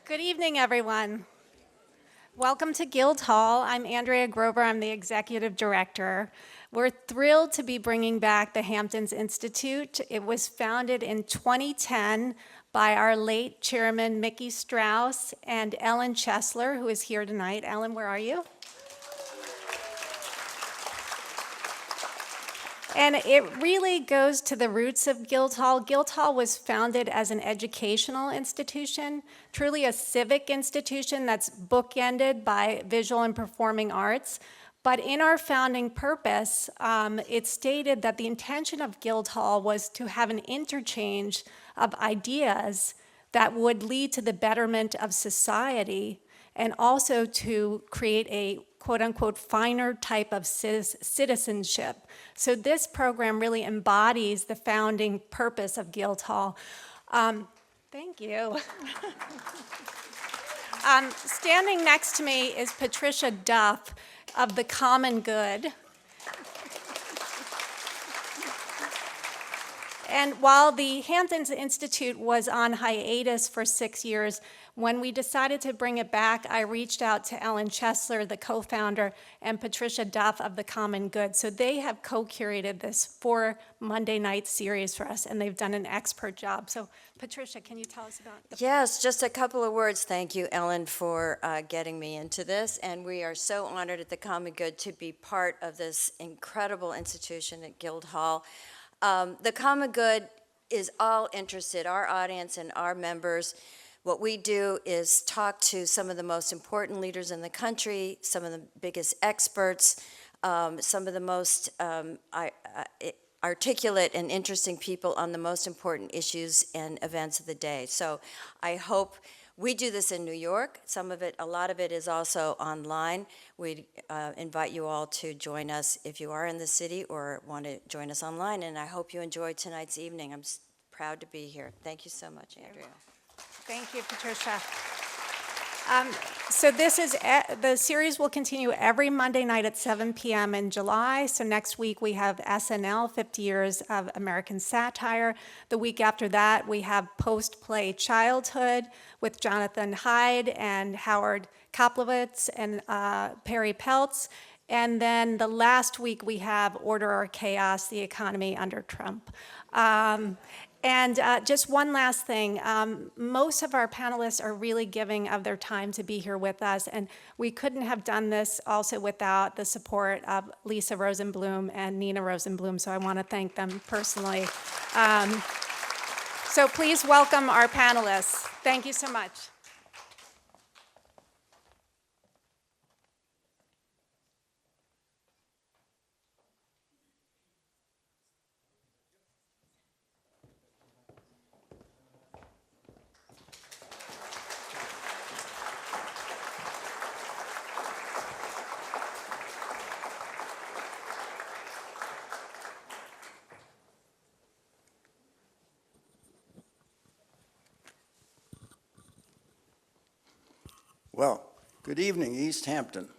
Good evening, everyone. Welcome to Guildhall. I'm Andrea Grover. I'm the executive director. We're thrilled to be bringing back the Hamptons Institute. It was founded in 2010 by our late chairman, Mickey Strauss, and Ellen Chesler, who is here tonight. Ellen, where are you? And it really goes to the roots of Guildhall. Guildhall was founded as an educational institution, truly a civic institution that's bookended by visual and performing arts. But in our founding purpose, it stated that the intention of Guildhall was to have an interchange of ideas that would lead to the betterment of society and also to create a quote-unquote finer type of citizenship. So this program really embodies the founding purpose of Guildhall. Thank you. Standing next to me is Patricia Duff of the Common Good. And while the Hamptons Institute was on hiatus for 6 years, when we decided to bring it back, I reached out to Ellen Chesler, the co-founder, and Patricia Duff of the Common Good. So they have co-curated this 4 Monday night series for us, and they've done an expert job. So Patricia, can you tell us about the Yes, just a couple of words. Thank you, Ellen, for getting me into this. And we are so honored at the Common Good to be part of this incredible institution at Guildhall. The Common Good is all interested, our audience and our members. What we do is talk to some of the most important leaders in the country, some of the biggest experts, some of the most articulate and interesting people on the most important issues and events of the day. So I hope we do this in New York. Some of it, a lot of it is also online. We invite you all to join us if you are in the city or want to join us online. And I hope you enjoy tonight's evening. I'm proud to be here. Thank you so much, Andrea. Thank you, Patricia. So the series will continue every Monday night at 7 p.m. in July. So next week we have SNL, 50 Years of American Satire. The week after that we have Post-Play Childhood with Jonathan Hyde and Howard Koplowitz and Perry Peltz. And then the last week we have Order or Chaos, the Economy under Trump. And just one last thing, most of our panelists are really giving of their time to be here with us, and we couldn't have done this also without the support of Lisa Rosenblum and Nina Rosenblum, so I want to thank them personally. So please welcome our panelists. Thank you so much. Well, good evening, East Hampton.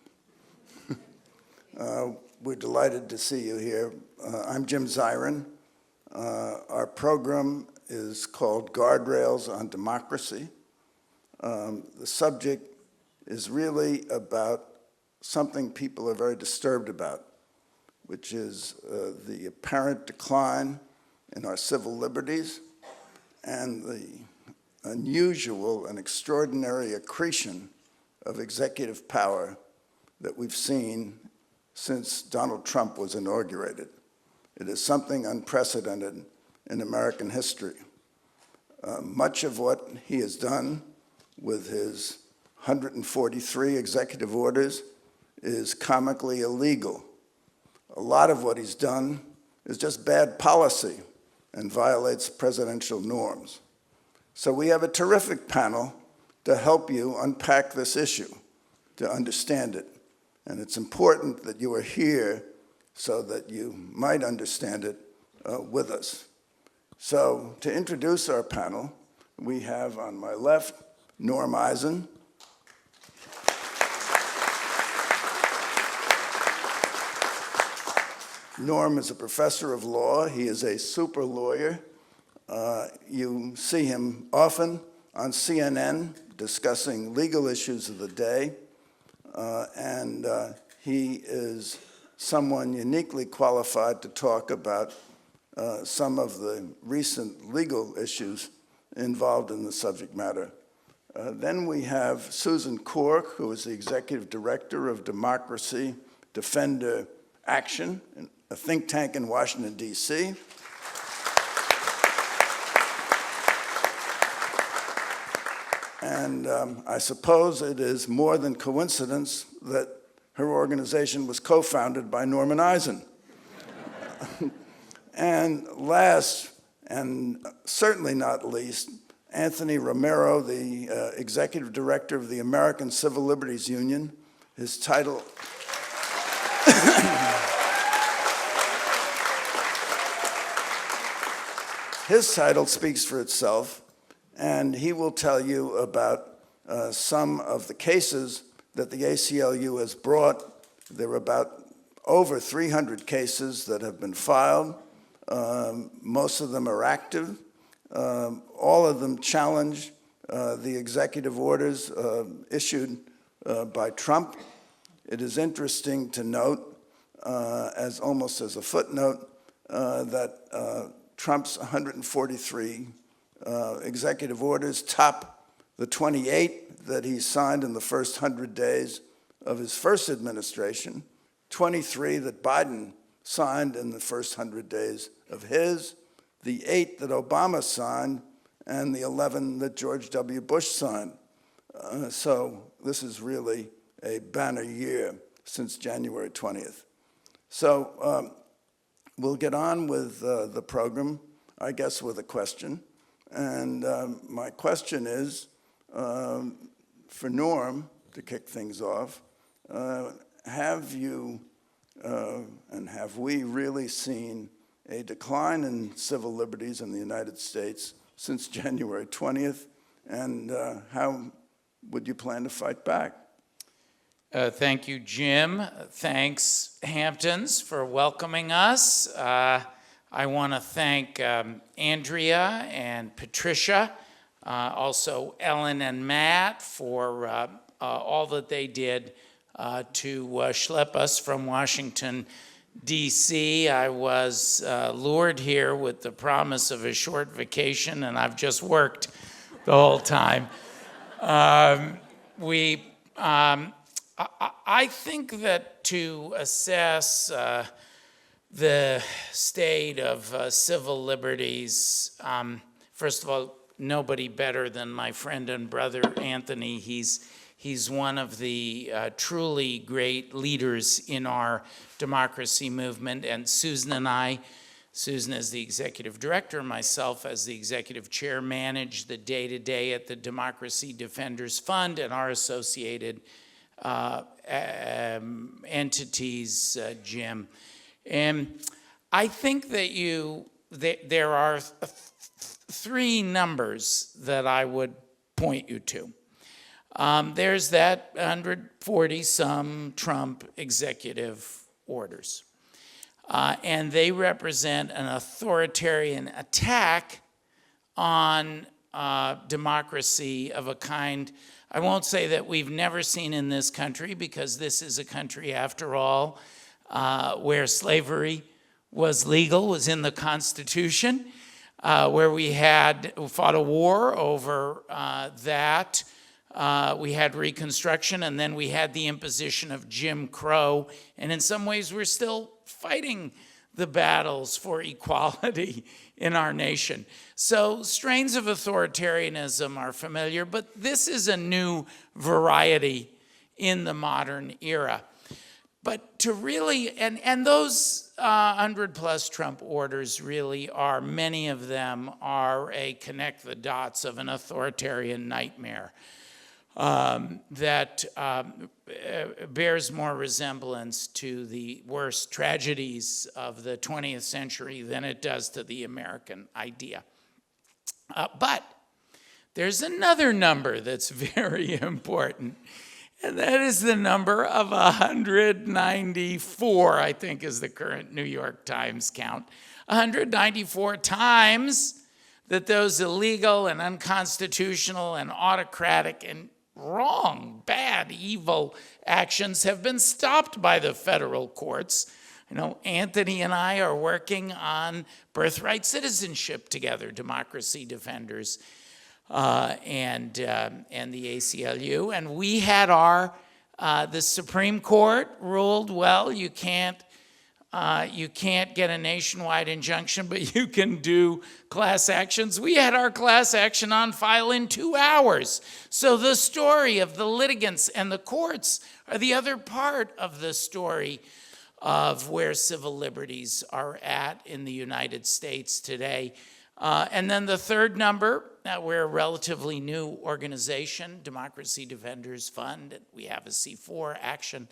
We're delighted to see you here. I'm Jim Zirin. Our program is called Guardrails on Democracy. The subject is really about something people are very disturbed about, which is the apparent decline in our civil liberties and the unusual and extraordinary accretion of executive power that we've seen since Donald Trump was inaugurated. It is something unprecedented in American history. Much of what he has done with his 143 executive orders is comically illegal. A lot of what he's done is just bad policy and violates presidential norms. So we have a terrific panel to help you unpack this issue, to understand it. And it's important that you are here so that you might understand it with us. So to introduce our panel, we have on my left, Norm Eisen. Norm is a professor of law. He is a super lawyer. You see him often on CNN discussing legal issues of the day, and he is someone uniquely qualified to talk about some of the recent legal issues involved in the subject matter. Then we have Susan Corke, who is the Executive Director of Democracy Defender Action, a think tank in Washington, D.C. And I suppose it is more than coincidence that her organization was co-founded by Norman Eisen. And last, and certainly not least, Anthony Romero, the Executive Director of the American Civil Liberties Union. His title his title speaks for itself, and he will tell you about some of the cases that the ACLU has brought. There are about over 300 cases that have been filed. Most of them are active. All of them challenge the executive orders issued by Trump. It is interesting to note, almost as a footnote, that Trump's 143 executive orders top the 28 that he signed in the first 100 days of his first administration, 23 that Biden signed in the first 100 days of his, the 8 that Obama signed, and the 11 that George W. Bush signed. So this is really a banner year since January 20th. So we'll get on with the program, I guess, with a question. And my question is, for Norm, to kick things off, have you and have we really seen a decline in civil liberties in the United States since January 20th? And how would you plan to fight back? Thank you, Jim. Thanks, Hamptons, for welcoming us. I want to thank Andrea and Patricia, also Ellen and Matt for all that they did to schlep us from Washington, D.C. I was lured here with the promise of a short vacation, and I've just worked the whole time. I think that to assess the state of civil liberties, first of all, nobody better than my friend and brother Anthony. He's one of the truly great leaders in our democracy movement, and Susan and I, Susan as the executive director, myself as the executive chair, manage the day-to-day at the Democracy Defenders Fund and our associated entities, Jim. And I think that there are three numbers that I would point you to. There's that 140-some Trump executive orders. And they represent an authoritarian attack on democracy of a kind I won't say that we've never seen in this country, because this is a country, after all, where slavery was legal, was in the Constitution, where we fought a war over that. We had Reconstruction, and then we had the imposition of Jim Crow. And in some ways, we're still fighting the battles for equality in our nation. So strains of authoritarianism are familiar, but this is a new variety in the modern era. But to really, and those 100-plus Trump orders really are, many of them are a connect the dots of an authoritarian nightmare that bears more resemblance to the worst tragedies of the 20th century than it does to the American idea. But there's another number that's very important, and that is the number of 194, I think is the current New York Times count. 194 times that those illegal and unconstitutional and autocratic and wrong, bad, evil actions have been stopped by the federal courts. You know, Anthony and I are working on birthright citizenship together, Democracy Defenders and the ACLU. And we had the Supreme Court ruled, well, you can't get a nationwide injunction, but you can do class actions. We had our class action on file in 2 hours. So the story of the litigants and the courts are the other part of the story of where civil liberties are at in the United States today. And then the third number, we're a relatively new organization, Democracy Defenders Fund. We have a C4 action.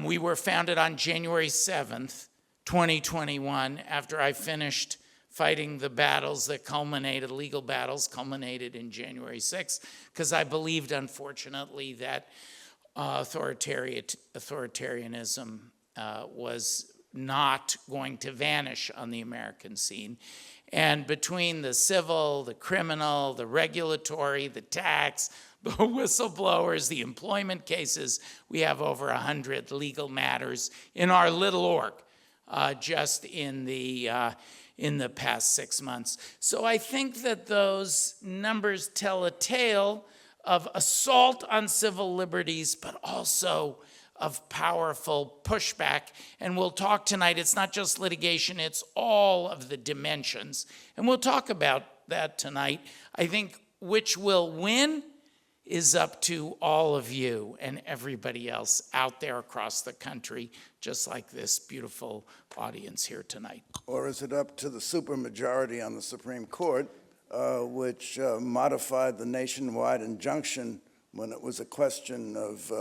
We were founded on January 7th, 2021, after I finished fighting the battles that culminated, legal battles culminated in January 6th, because I believed, unfortunately, that authoritarianism was not going to vanish on the American scene. And between the civil, the criminal, the regulatory, the tax, the whistleblowers, the employment cases, we have over 100 legal matters in our little org just in the past 6 months. So I think that those numbers tell a tale of assault on civil liberties, but also of powerful pushback. And we'll talk tonight, it's not just litigation, it's all of the dimensions. And we'll talk about that tonight. I think which will win is up to all of you and everybody else out there across the country, just like this beautiful audience here tonight. Or is it up to the supermajority on the Supreme Court, which modified the nationwide injunction when it was a question of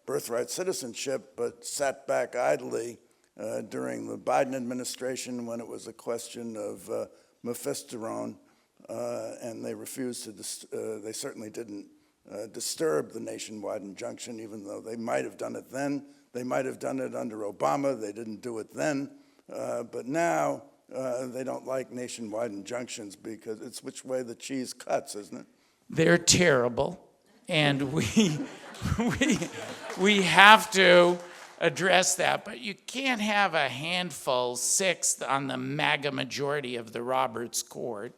birthright citizenship, but sat back idly during the Biden administration when it was a question of mephisterone, and they refused to, they certainly didn't disturb the nationwide injunction, even though they might have done it then. They might have done it under Obama. They didn't do it then. But now they don't like nationwide injunctions because it's which way the cheese cuts, isn't it? They're terrible, and we have to address that. But you can't have a handful, sixth on the MAGA majority of the Roberts Court.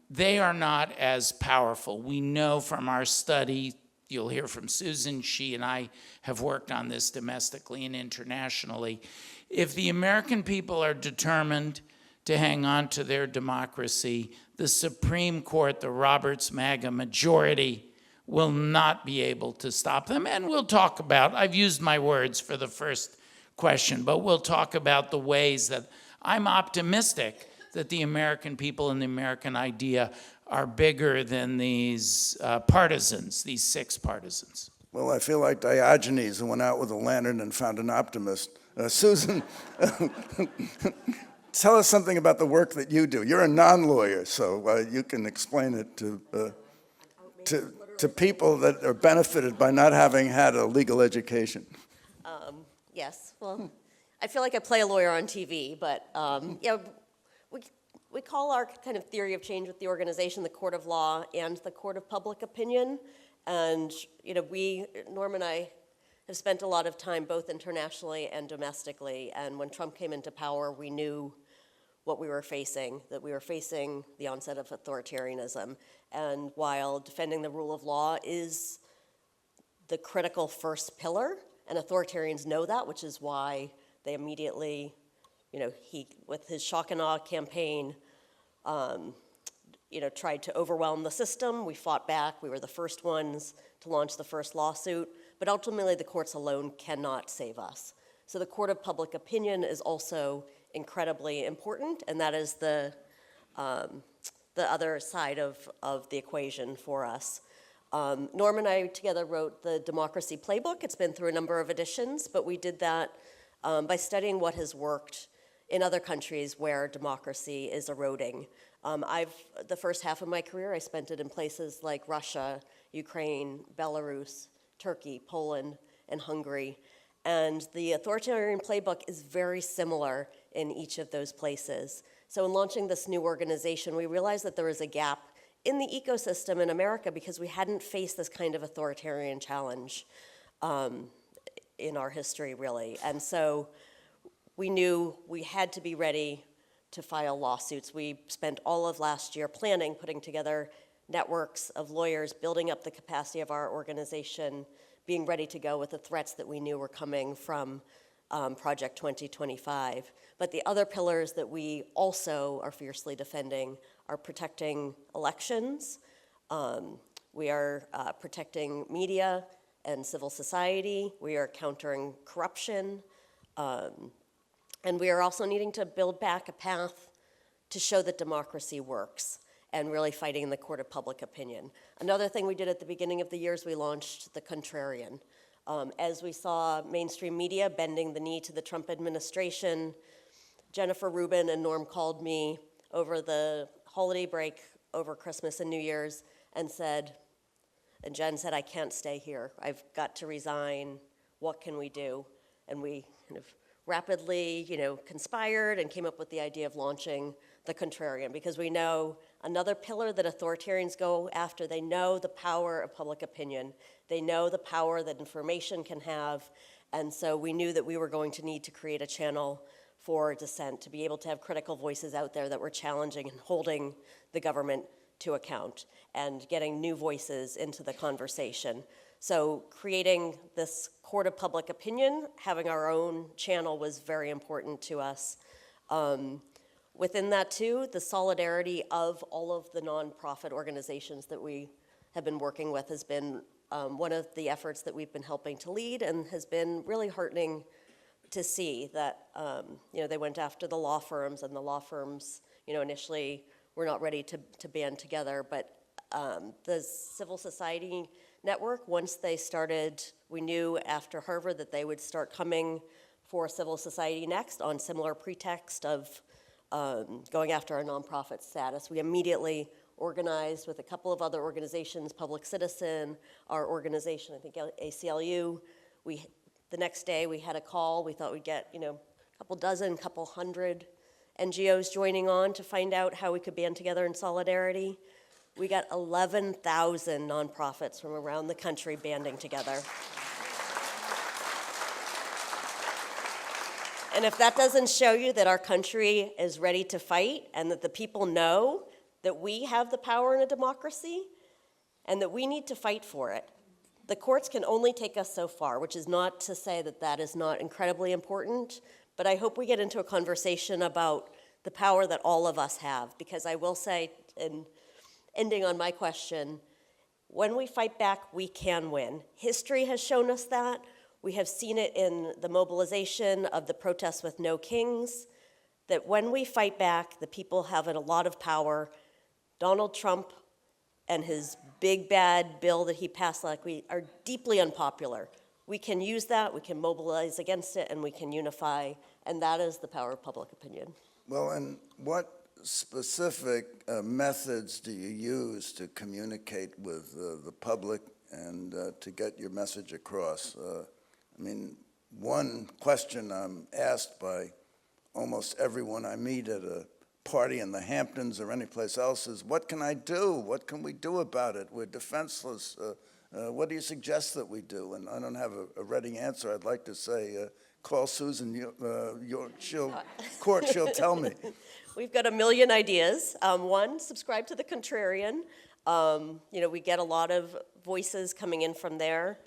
They are not as powerful. We know from our study, you'll hear from Susan, she and I have worked on this domestically and internationally. If the American people are determined to hang on to their democracy, the Supreme Court, the Roberts MAGA majority, will not be able to stop them. And we'll talk about, I've used my words for the first question, but we'll talk about the ways that I'm optimistic that the American people and the American idea are bigger than these partisans, these six partisans. Well, I feel like Diogenes who went out with a lantern and found an optimist. Susan, tell us something about the work that you do. You're a non-lawyer, so you can explain it to people that are benefited by not having had a legal education. Yes, well, I feel like I play a lawyer on TV, but yeah, we call our kind of theory of change with the organization the court of law and the court of public opinion. And Norm and I have spent a lot of time both internationally and domestically. And when Trump came into power, we knew what we were facing, that we were facing the onset of authoritarianism. And while defending the rule of law is the critical first pillar, and authoritarians know that, which is why they immediately, he, with his shock and awe campaign, tried to overwhelm the system. We fought back. We were the first ones to launch the first lawsuit. But ultimately, the courts alone cannot save us. So the court of public opinion is also incredibly important, and that is the other side of the equation for us. Norm and I together wrote the Democracy Playbook. It's been through a number of editions, but we did that by studying what has worked in other countries where democracy is eroding. The first half of my career, I spent it in places like Russia, Ukraine, Belarus, Turkey, Poland, and Hungary. And the authoritarian playbook is very similar in each of those places. So in launching this new organization, we realized that there was a gap in the ecosystem in America because we hadn't faced this kind of authoritarian challenge in our history, really. And so we knew we had to be ready to file lawsuits. We spent all of last year planning, putting together networks of lawyers, building up the capacity of our organization, being ready to go with the threats that we knew were coming from Project 2025. But the other pillars that we also are fiercely defending are protecting elections. We are protecting media and civil society. We are countering corruption. And we are also needing to build back a path to show that democracy works and really fighting in the court of public opinion. Another thing we did at the beginning of the year is we launched the Contrarian. As we saw mainstream media bending the knee to the Trump administration, Jennifer Rubin and Norm called me over the holiday break over Christmas and New Year's and Jen said, I can't stay here. I've got to resign. What can we do? And we kind of rapidly, conspired and came up with the idea of launching the Contrarian, because we know another pillar that authoritarians go after, they know the power of public opinion. They know the power that information can have. And so we knew that we were going to need to create a channel for dissent, to be able to have critical voices out there that were challenging and holding the government to account and getting new voices into the conversation. So creating this court of public opinion, having our own channel was very important to us. Within that too, the solidarity of all of the nonprofit organizations that we have been working with has been one of the efforts that we've been helping to lead, and has been really heartening to see that they went after the law firms, and the law firms initially were not ready to band together, but the civil society network, once they started, we knew after Harvard that they would start coming for civil society next on similar pretext of going after our nonprofit status. We immediately organized with a couple of other organizations, Public Citizen, our organization, I think ACLU. The next day we had a call. We thought we'd get a couple dozen, couple hundred NGOs joining on to find out how we could band together in solidarity. We got 11,000 nonprofits from around the country banding together. And if that doesn't show you that our country is ready to fight, and that the people know that we have the power in a democracy and that we need to fight for it, the courts can only take us so far, which is not to say that that is not incredibly important, but I hope we get into a conversation about the power that all of us have, because I will say, and ending on my question, when we fight back, we can win. History has shown us that. We have seen it in the mobilization of the protests with No Kings, that when we fight back, the people have a lot of power. Donald Trump and his big bad bill that he passed are deeply unpopular. We can use that, we can mobilize against it, and we can unify, and that is the power of public opinion. Well, and what specific methods do you use to communicate with the public and to get your message across? One question I'm asked by almost everyone I meet at a party in the Hamptons or any place else is, what can I do? What can we do about it? We're defenseless. What do you suggest that we do? And I don't have a ready answer. I'd like to say, call Susan, Corke, she'll tell me. We've got a million ideas. One, subscribe to the Contrarian. We get a lot of voices coming in from there.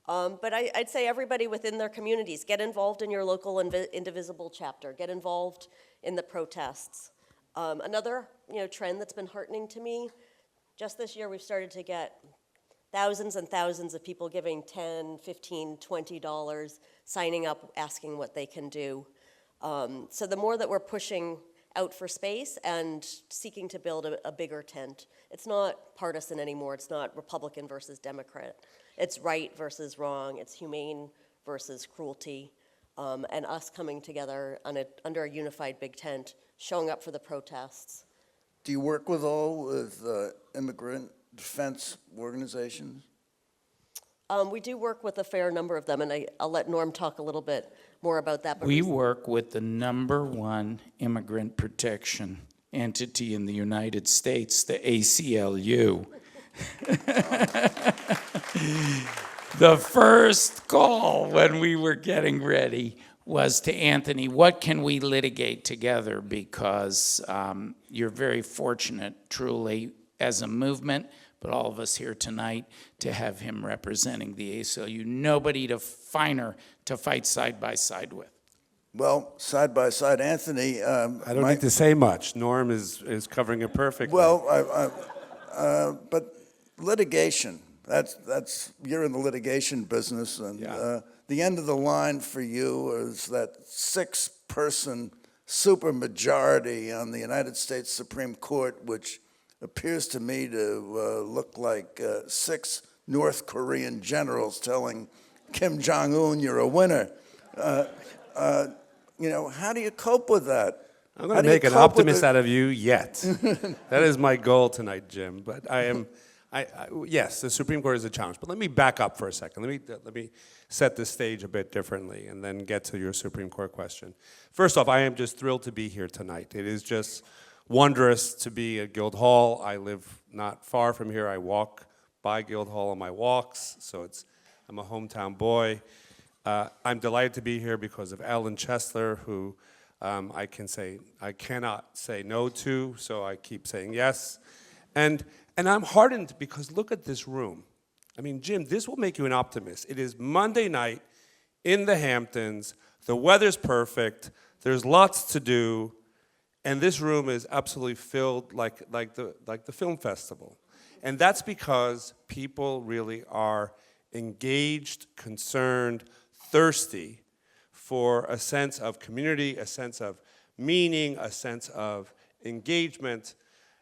But I'd say everybody within their communities, get involved in your local indivisible chapter. Get involved in the protests. Another trend that's been heartening to me, just this year we've started to get thousands and thousands of people giving $10, $15, $20, signing up, asking what they can do. So the more that we're pushing out for space and seeking to build a bigger tent, it's not partisan anymore. It's not Republican versus Democrat. It's right versus wrong. It's humane versus cruelty. And us coming together under a unified big tent, showing up for the protests. Do you work with immigrant defense organizations? We do work with a fair number of them, and I'll let Norm talk a little bit more about that. But We work with the #1 immigrant protection entity in the United States, the ACLU. The first call when we were getting ready was to Anthony, what can we litigate together? Because you're very fortunate, truly, as a movement, but all of us here tonight, to have him representing the ACLU. Nobody finer to fight side by side with. Well, side by side, Anthony. I don't need to say much. Norm is covering it perfectly. Well, but litigation, that's you're in the litigation business, and Yeah. The end of the line for you is that 6-person supermajority on the United States Supreme Court, which appears to me to look like 6 North Korean generals telling Kim Jong-un, you're a winner. How do you cope with that? I'm going to make an optimist out of you yet. That is my goal tonight, Jim. But yes, the Supreme Court is a challenge. But let me back up for a second. Let me set the stage a bit differently and then get to your Supreme Court question. First off, I am just thrilled to be here tonight. It is just wondrous to be at Guildhall. I live not far from here. I walk by Guildhall on my walks, so I'm a hometown boy. I'm delighted to be here because of Ellen Chesler, who I cannot say no to, so I keep saying yes. And I'm heartened because look at this room. I mean, Jim, this will make you an optimist. It is Monday night in the Hamptons. The weather's perfect. There's lots to do. And this room is absolutely filled like the film festival. And that's because people really are engaged, concerned, thirsty for a sense of community, a sense of meaning, a sense of engagement.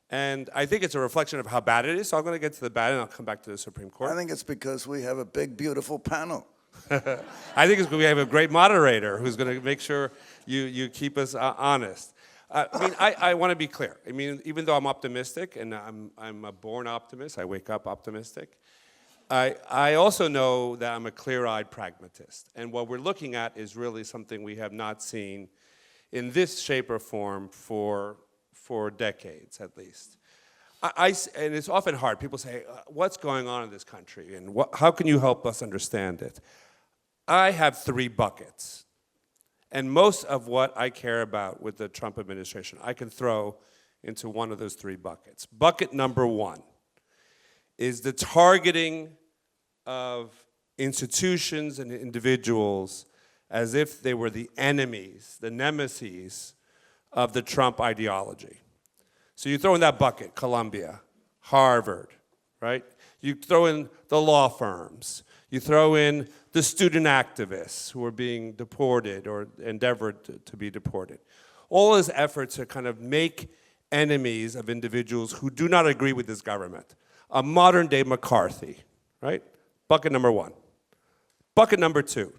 And I think it's a reflection of how bad it is. So I'm going to get to the bad, and I'll come back to the Supreme Court. I think it's because we have a big, beautiful panel. I think we have a great moderator who's going to make sure you keep us honest. I want to be clear. I mean, even though I'm optimistic, and I'm a born optimist, I wake up optimistic, I also know that I'm a clear-eyed pragmatist. And what we're looking at is really something we have not seen in this shape or form for decades, at least. And it's often hard. People say, what's going on in this country, and how can you help us understand it? I have 3 buckets. And most of what I care about with the Trump administration, I can throw into one of those 3 buckets. Bucket number 1 is the targeting of institutions and individuals as if they were the enemies, the nemesis of the Trump ideology. So you throw in that bucket Columbia, Harvard, right? You throw in the law firms. You throw in the student activists who are being deported or endeavored to be deported. All his efforts to kind of make enemies of individuals who do not agree with this government. A modern-day McCarthy, right? Bucket number 1. Bucket number 2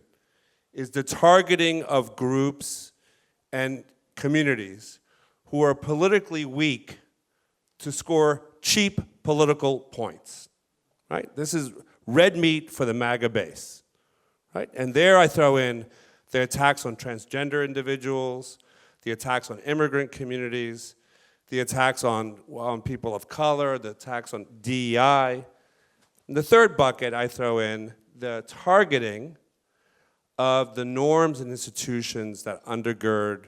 is the targeting of groups and communities who are politically weak to score cheap political points, right? This is red meat for the MAGA base, right? And there I throw in the attacks on transgender individuals, the attacks on immigrant communities, the attacks on people of color, the attacks on DEI. In the third bucket, I throw in the targeting of the norms and institutions that undergird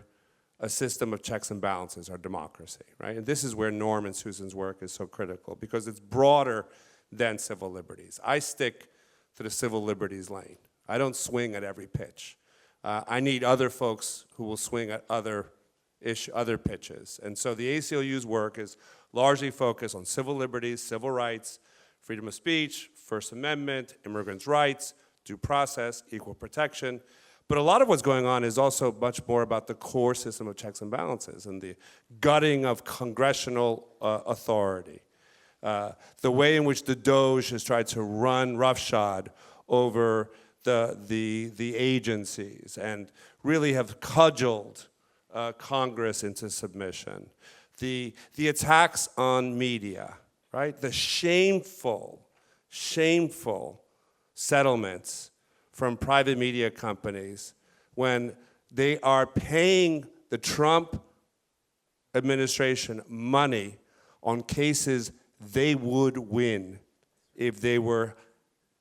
a system of checks and balances, our democracy, right? And this is where Norm and Susan's work is so critical, because it's broader than civil liberties. I stick to the civil liberties lane. I don't swing at every pitch. I need other folks who will swing at other pitches. And so the ACLU's work is largely focused on civil liberties, civil rights, freedom of speech, First Amendment, immigrants' rights, due process, equal protection. But a lot of what's going on is also much more about the core system of checks and balances and the gutting of congressional authority. The way in which the Doge has tried to run roughshod over the agencies and really have cudgeled Congress into submission. The attacks on media, right? The shameful settlements from private media companies when they are paying the Trump administration money on cases they would win if they were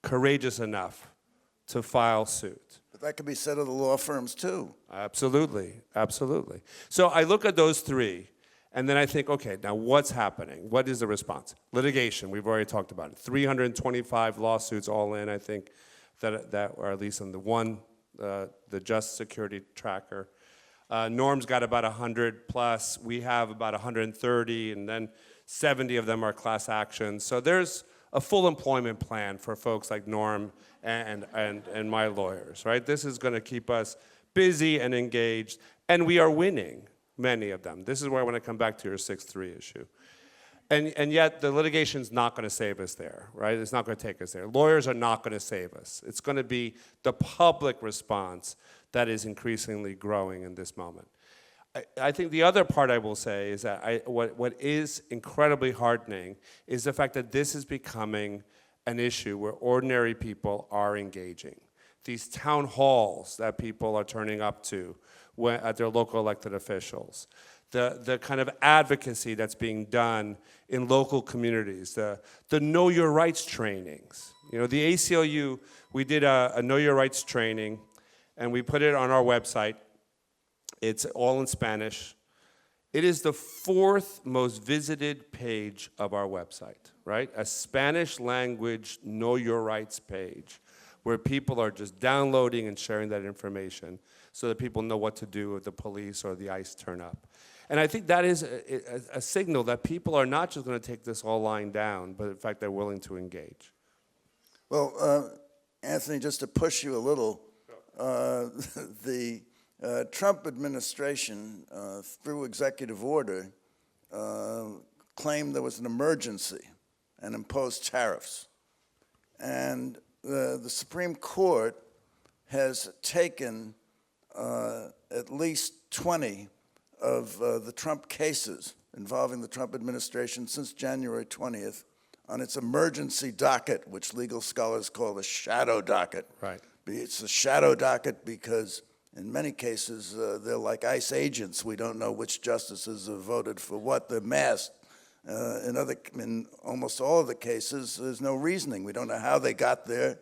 courageous enough to file suit. But that could be said of the law firms too. Absolutely, absolutely. So I look at those three, and then I think, okay, now what's happening? What is the response? Litigation, we've already talked about it. 325 lawsuits all in, I think, that or at least on the one, the Just Security Tracker. Norm's got about 100 plus. We have about 130, and then 70 of them are class actions. So there's a full employment plan for folks like Norm and my lawyers, right? This is going to keep us busy and engaged, and we are winning many of them. This is where I want to come back to your 6-3 issue. And yet the litigation's not going to save us there, right? It's not going to take us there. Lawyers are not going to save us. It's going to be the public response that is increasingly growing in this moment. I think the other part I will say is that what is incredibly heartening is the fact that this is becoming an issue where ordinary people are engaging. These town halls that people are turning up to at their local elected officials, the kind of advocacy that's being done in local communities, the Know Your Rights trainings. You know, the ACLU, we did a Know Your Rights training, and we put it on our website. It's all in Spanish. It is the 4th most visited page of our website, right? A Spanish language Know Your Rights page where people are just downloading and sharing that information so that people know what to do if the police or the ICE turn up. And I think that is a signal that people are not just going to take this all lying down, but in fact they're willing to engage. Well, Anthony, just to push you a little, the Trump administration, through executive order, claimed there was an emergency and imposed tariffs. And the Supreme Court has taken at least 20 of the Trump cases involving the Trump administration since January 20th on its emergency docket, which legal scholars call the shadow docket. Right. It's a shadow docket because in many cases they're like ICE agents. We don't know which justices have voted for what. They're masked. In almost all of the cases, there's no reasoning. We don't know how they got there.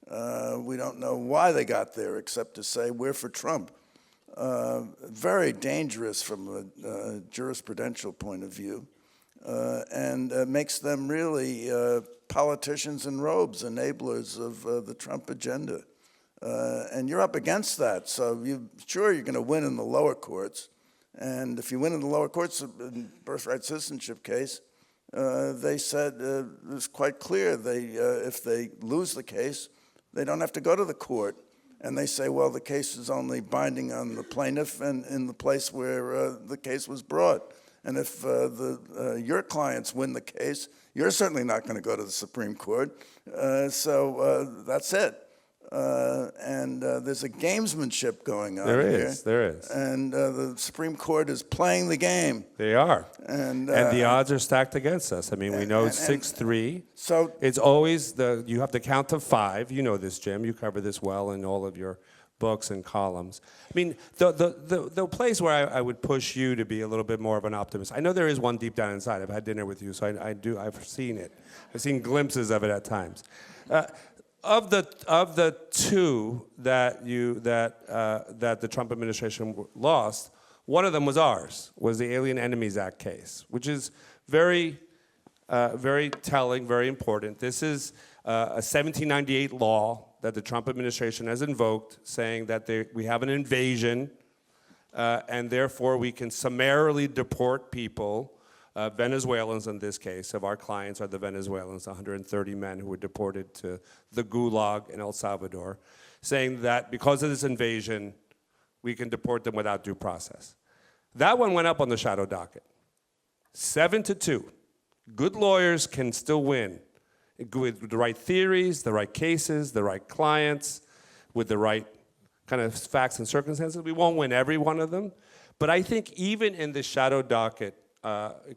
We don't know why they got there, except to say we're for Trump. Very dangerous from a jurisprudential point of view, and makes them really politicians in robes, enablers of the Trump agenda. And you're up against that, so you're going to win in the lower courts. And if you win in the lower courts, in birthright citizenship case, they said it was quite clear if they lose the case, they don't have to go to the court. And they say, well, the case is only binding on the plaintiff and in the place where the case was brought. And if your clients win the case, you're certainly not going to go to the Supreme Court. So that's it. And there's a gamesmanship going on here. There is. And the Supreme Court is playing the game. They are. And the odds are stacked against us. I mean, we know it's 6-3. So it's always you have to count to 5. You know this, Jim. You cover this well in all of your books and columns. I mean, the place where I would push you to be a little bit more of an optimist, I know there is one deep down inside. I've had dinner with you, so I've seen it. I've seen glimpses of it at times. Of the two that the Trump administration lost, one of them was ours, was the Alien Enemies Act case, which is very telling, very important. This is a 1798 law that the Trump administration has invoked, saying that we have an invasion, and therefore we can summarily deport people. Venezuelans in this case, of our clients are the Venezuelans, 130 men who were deported to the Gulag in El Salvador, saying that because of this invasion, we can deport them without due process. That one went up on the shadow docket. 7-2. Good lawyers can still win with the right theories, the right cases, the right clients, with the right kind of facts and circumstances. We won't win every one of them, but I think even in the shadow docket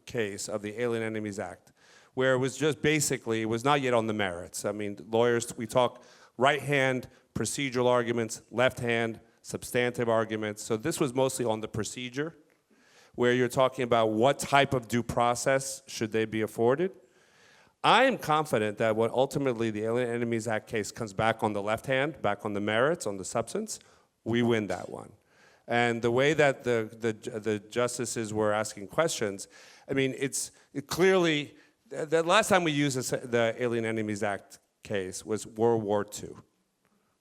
case of the Alien Enemies Act, where it was just basically, it was not yet on the merits. I mean, lawyers, we talk right hand, procedural arguments, left hand, substantive arguments. So this was mostly on the procedure, where you're talking about what type of due process should they be afforded. I am confident that when ultimately the Alien Enemies Act case comes back on the left hand, back on the merits, on the substance, we win that one. And the way that the justices were asking questions, I mean, it clearly, the last time we used the Alien Enemies Act case was World War II,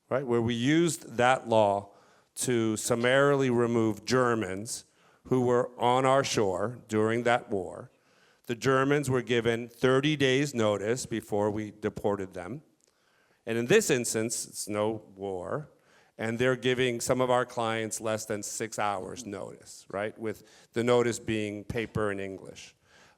right? Where we used that law to summarily remove Germans who were on our shore during that war. The Germans were given 30 days notice before we deported them. And in this instance, it's no war, and they're giving some of our clients less than 6 hours notice, right? With the notice being paper and English.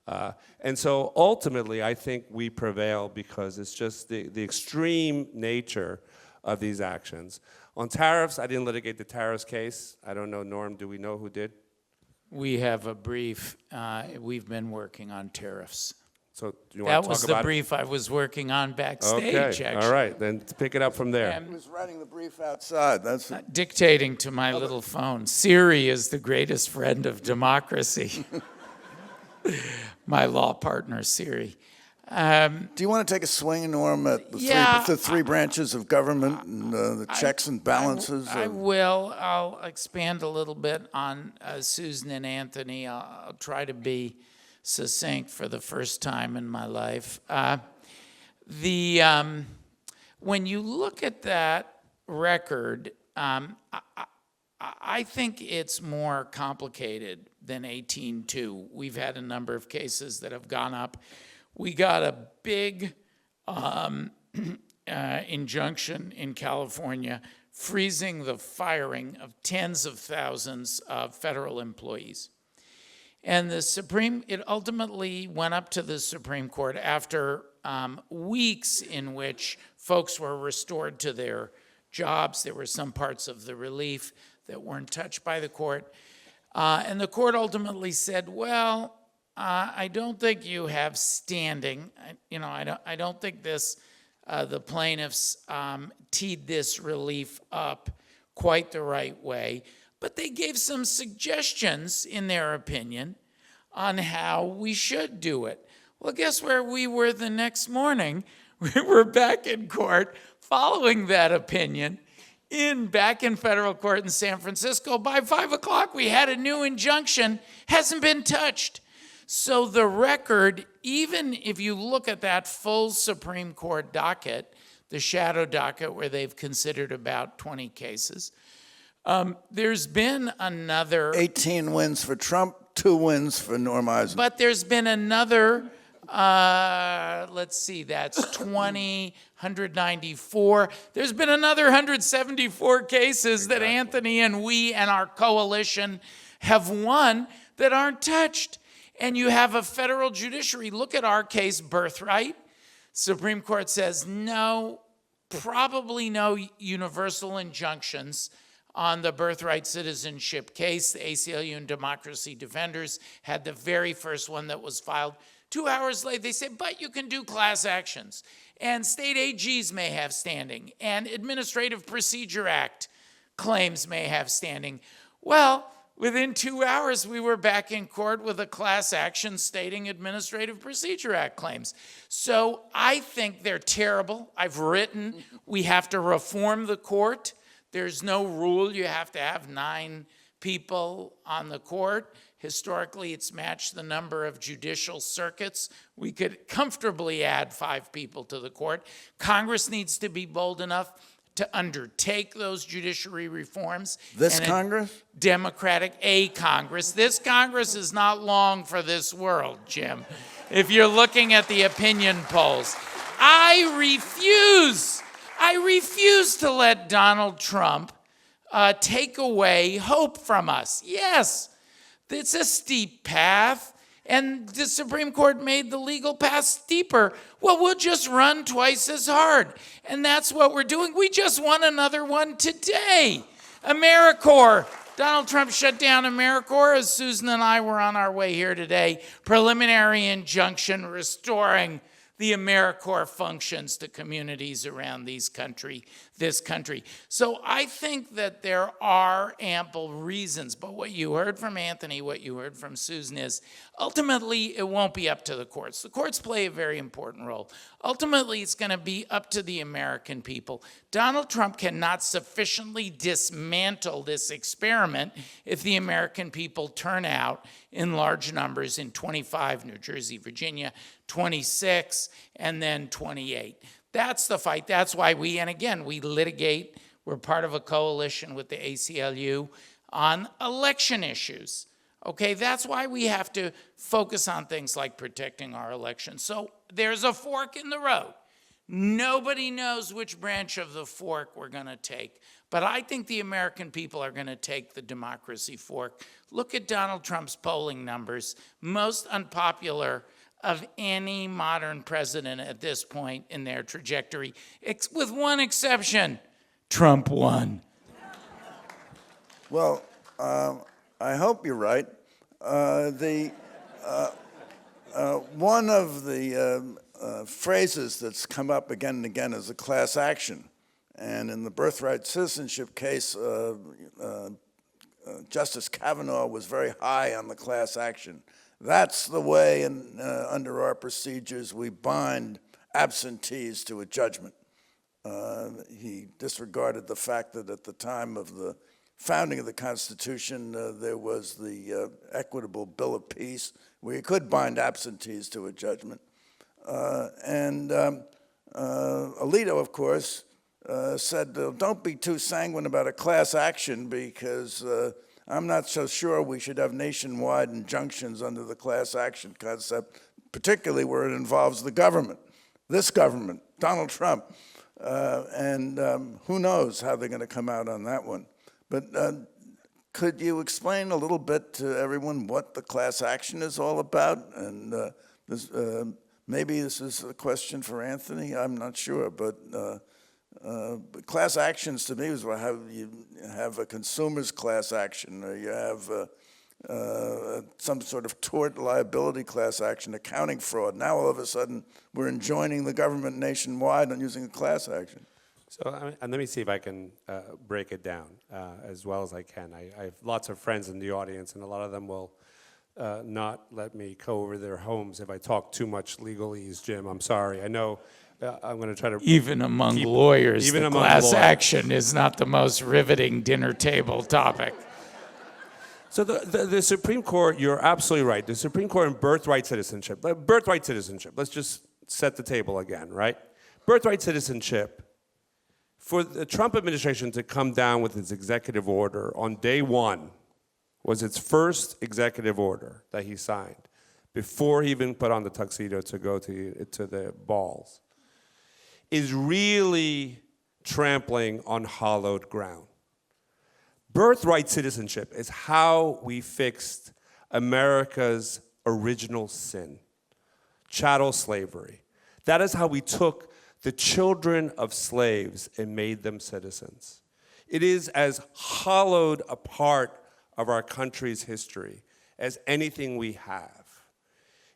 And so ultimately, I think we prevail because it's just the extreme nature of these actions. On tariffs, I didn't litigate the tariffs case. I don't know, Norm, do we know who did? We have a brief. We've been working on tariffs. So do you want That to was talk the about brief I was working on backstage, Okay, actually. all right, then pick it up from there. He was writing the brief outside, that's Dictating to my little phone. Siri is the greatest friend of democracy. My law partner, Siri. Do you want to take a swing, Norm, at the three branches of government and the checks and balances? I will. I'll expand a little bit on Susan and Anthony. I'll try to be succinct for the first time in my life. When you look at that record, I think it's more complicated than 18.2. We've had a number of cases that have gone up. We got a big injunction in California freezing the firing of tens of thousands of federal employees. And it ultimately went up to the Supreme Court after weeks in which folks were restored to their jobs. There were some parts of the relief that weren't touched by the court. And the court ultimately said, well, I don't think you have standing. I don't think the plaintiffs teed this relief up quite the right way. But they gave some suggestions, in their opinion, on how we should do it. Well, guess where we were the next morning? We were back in court following that opinion, back in federal court in San Francisco. By 5 o'clock, we had a new injunction, hasn't been touched. So the record, even if you look at that full Supreme Court docket, the shadow docket where they've considered about 20 cases, there's been another... 18 wins for Trump, 2 wins for Norm Eisen. But there's been another, let's see, that's 20, 194. There's been another 174 cases that Anthony and we and our coalition have won that aren't touched. And you have a federal judiciary. Look at our case, Birthright. Supreme Court says no, probably no universal injunctions on the birthright citizenship case. The ACLU and Democracy Defenders had the very first one that was filed. 2 hours later, they said, but you can do class actions. And state AGs may have standing. And Administrative Procedure Act claims may have standing. Well, within 2 hours, we were back in court with a class action stating Administrative Procedure Act claims. So I think they're terrible. I've written, we have to reform the court. There's no rule you have to have 9 people on the court. Historically, it's matched the number of judicial circuits. We could comfortably add 5 people to the court. Congress needs to be bold enough to undertake those judiciary reforms. This And Congress? A Congress. This Congress is not long for this world, Jim. If you're looking at the opinion polls, I refuse to let Donald Trump take away hope from us. Yes, it's a steep path, and the Supreme Court made the legal path steeper. Well, we'll just run twice as hard, and that's what we're doing. We just won another one today. AmeriCorps. Donald Trump shut down AmeriCorps as Susan and I were on our way here today. Preliminary injunction restoring the AmeriCorps functions to communities around this country. So I think that there are ample reasons, but what you heard from Anthony, what you heard from Susan is, ultimately it won't be up to the courts. The courts play a very important role. Ultimately, it's going to be up to the American people. Donald Trump cannot sufficiently dismantle this experiment if the American people turn out in large numbers in 25, New Jersey, Virginia, 26, and then 28. That's the fight. That's why we litigate. We're part of a coalition with the ACLU on election issues. Okay, that's why we have to focus on things like protecting our elections. So there's a fork in the road. Nobody knows which branch of the fork we're going to take. But I think the American people are going to take the democracy fork. Look at Donald Trump's polling numbers, most unpopular of any modern president at this point in their trajectory, with one exception, Trump won. Well, I hope you're right. One of the phrases that's come up again and again is a class action. And in the birthright citizenship case, Justice Kavanaugh was very high on the class action. That's the way under our procedures we bind absentees to a judgment. He disregarded the fact that at the time of the founding of the Constitution, there was the Equitable Bill of Peace, where you could bind absentees to a judgment. Alito, of course, said, don't be too sanguine about a class action because I'm not so sure we should have nationwide injunctions under the class action concept, particularly where it involves the government, this government, Donald Trump. Who knows how they're going to come out on that one. But could you explain a little bit to everyone what the class action is all about? And maybe this is a question for Anthony, I'm not sure, but class actions to me is how you have a consumer's class action, or you have some sort of tort liability class action, accounting fraud. Now all of a sudden we're enjoining the government nationwide on using a class action. So and let me see if I can break it down as well as I can. I have lots of friends in the audience, and a lot of them will not let me go over their homes if I talk too much legalese, Jim. I'm sorry. I know I'm going to try to... Even among lawyers, even the among class lawyers. action is not the most riveting dinner table topic. So the Supreme Court, you're absolutely right. The Supreme Court in birthright citizenship, let's just set the table again, right? Birthright citizenship, for the Trump administration to come down with its executive order on day one was its first executive order that he signed before he even put on the tuxedo to go to the balls, is really trampling on hallowed ground. Birthright citizenship is how we fixed America's original sin, chattel slavery. That is how we took the children of slaves and made them citizens. It is as hollowed a part of our country's history as anything we have.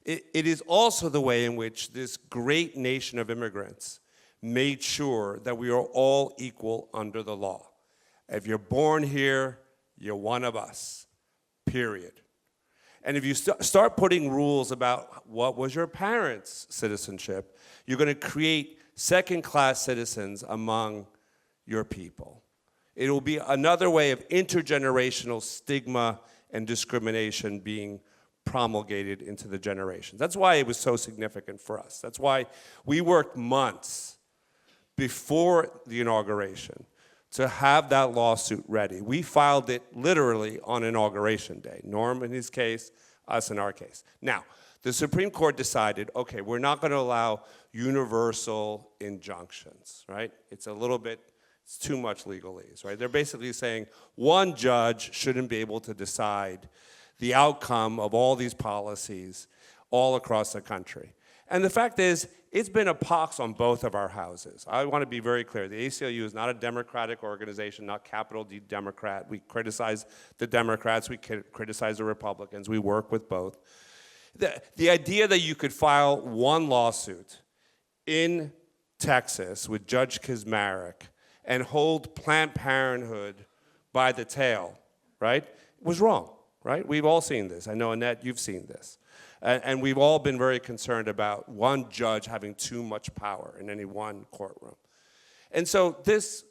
It is also the way in which this great nation of immigrants made sure that we are all equal under the law. If you're born here, you're one of us, period. And if you start putting rules about what was your parents' citizenship, you're going to create second-class citizens among your people. It will be another way of intergenerational stigma and discrimination being promulgated into the generations. That's why it was so significant for us. That's why we worked months before the inauguration to have that lawsuit ready. We filed it literally on Inauguration Day. Norm in his case, us in our case. Now, the Supreme Court decided, okay, we're not going to allow universal injunctions, right? It's too much legalese, right? They're basically saying one judge shouldn't be able to decide the outcome of all these policies all across the country. And the fact is, it's been a pox on both of our houses. I want to be very clear. The ACLU is not a Democratic organization, not capital D Democrat. We criticize the Democrats, we criticize the Republicans, we work with both. The idea that you could file one lawsuit in Texas with Judge Kaczmarek and hold Planned Parenthood by the tail, right, was wrong, right? We've all seen this. I know, Annette, you've seen this. And we've all been very concerned about one judge having too much power in any one courtroom. And so this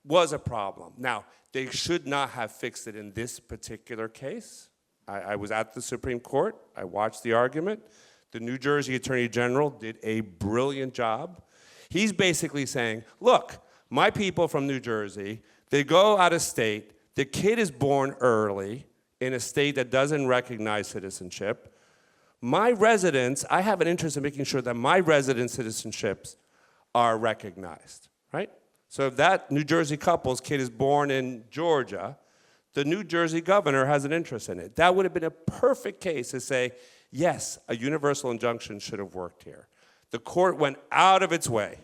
was a problem. Now, they should not have fixed it in this particular case. I was at the Supreme Court. I watched the argument. The New Jersey Attorney General did a brilliant job. He's basically saying, look, my people from New Jersey, they go out of state, the kid is born early in a state that doesn't recognize citizenship. My residents, I have an interest in making sure that my resident citizenships are recognized, right? So if that New Jersey couple's kid is born in Georgia, the New Jersey governor has an interest in it. That would have been a perfect case to say, yes, a universal injunction should have worked here. The court went out of its way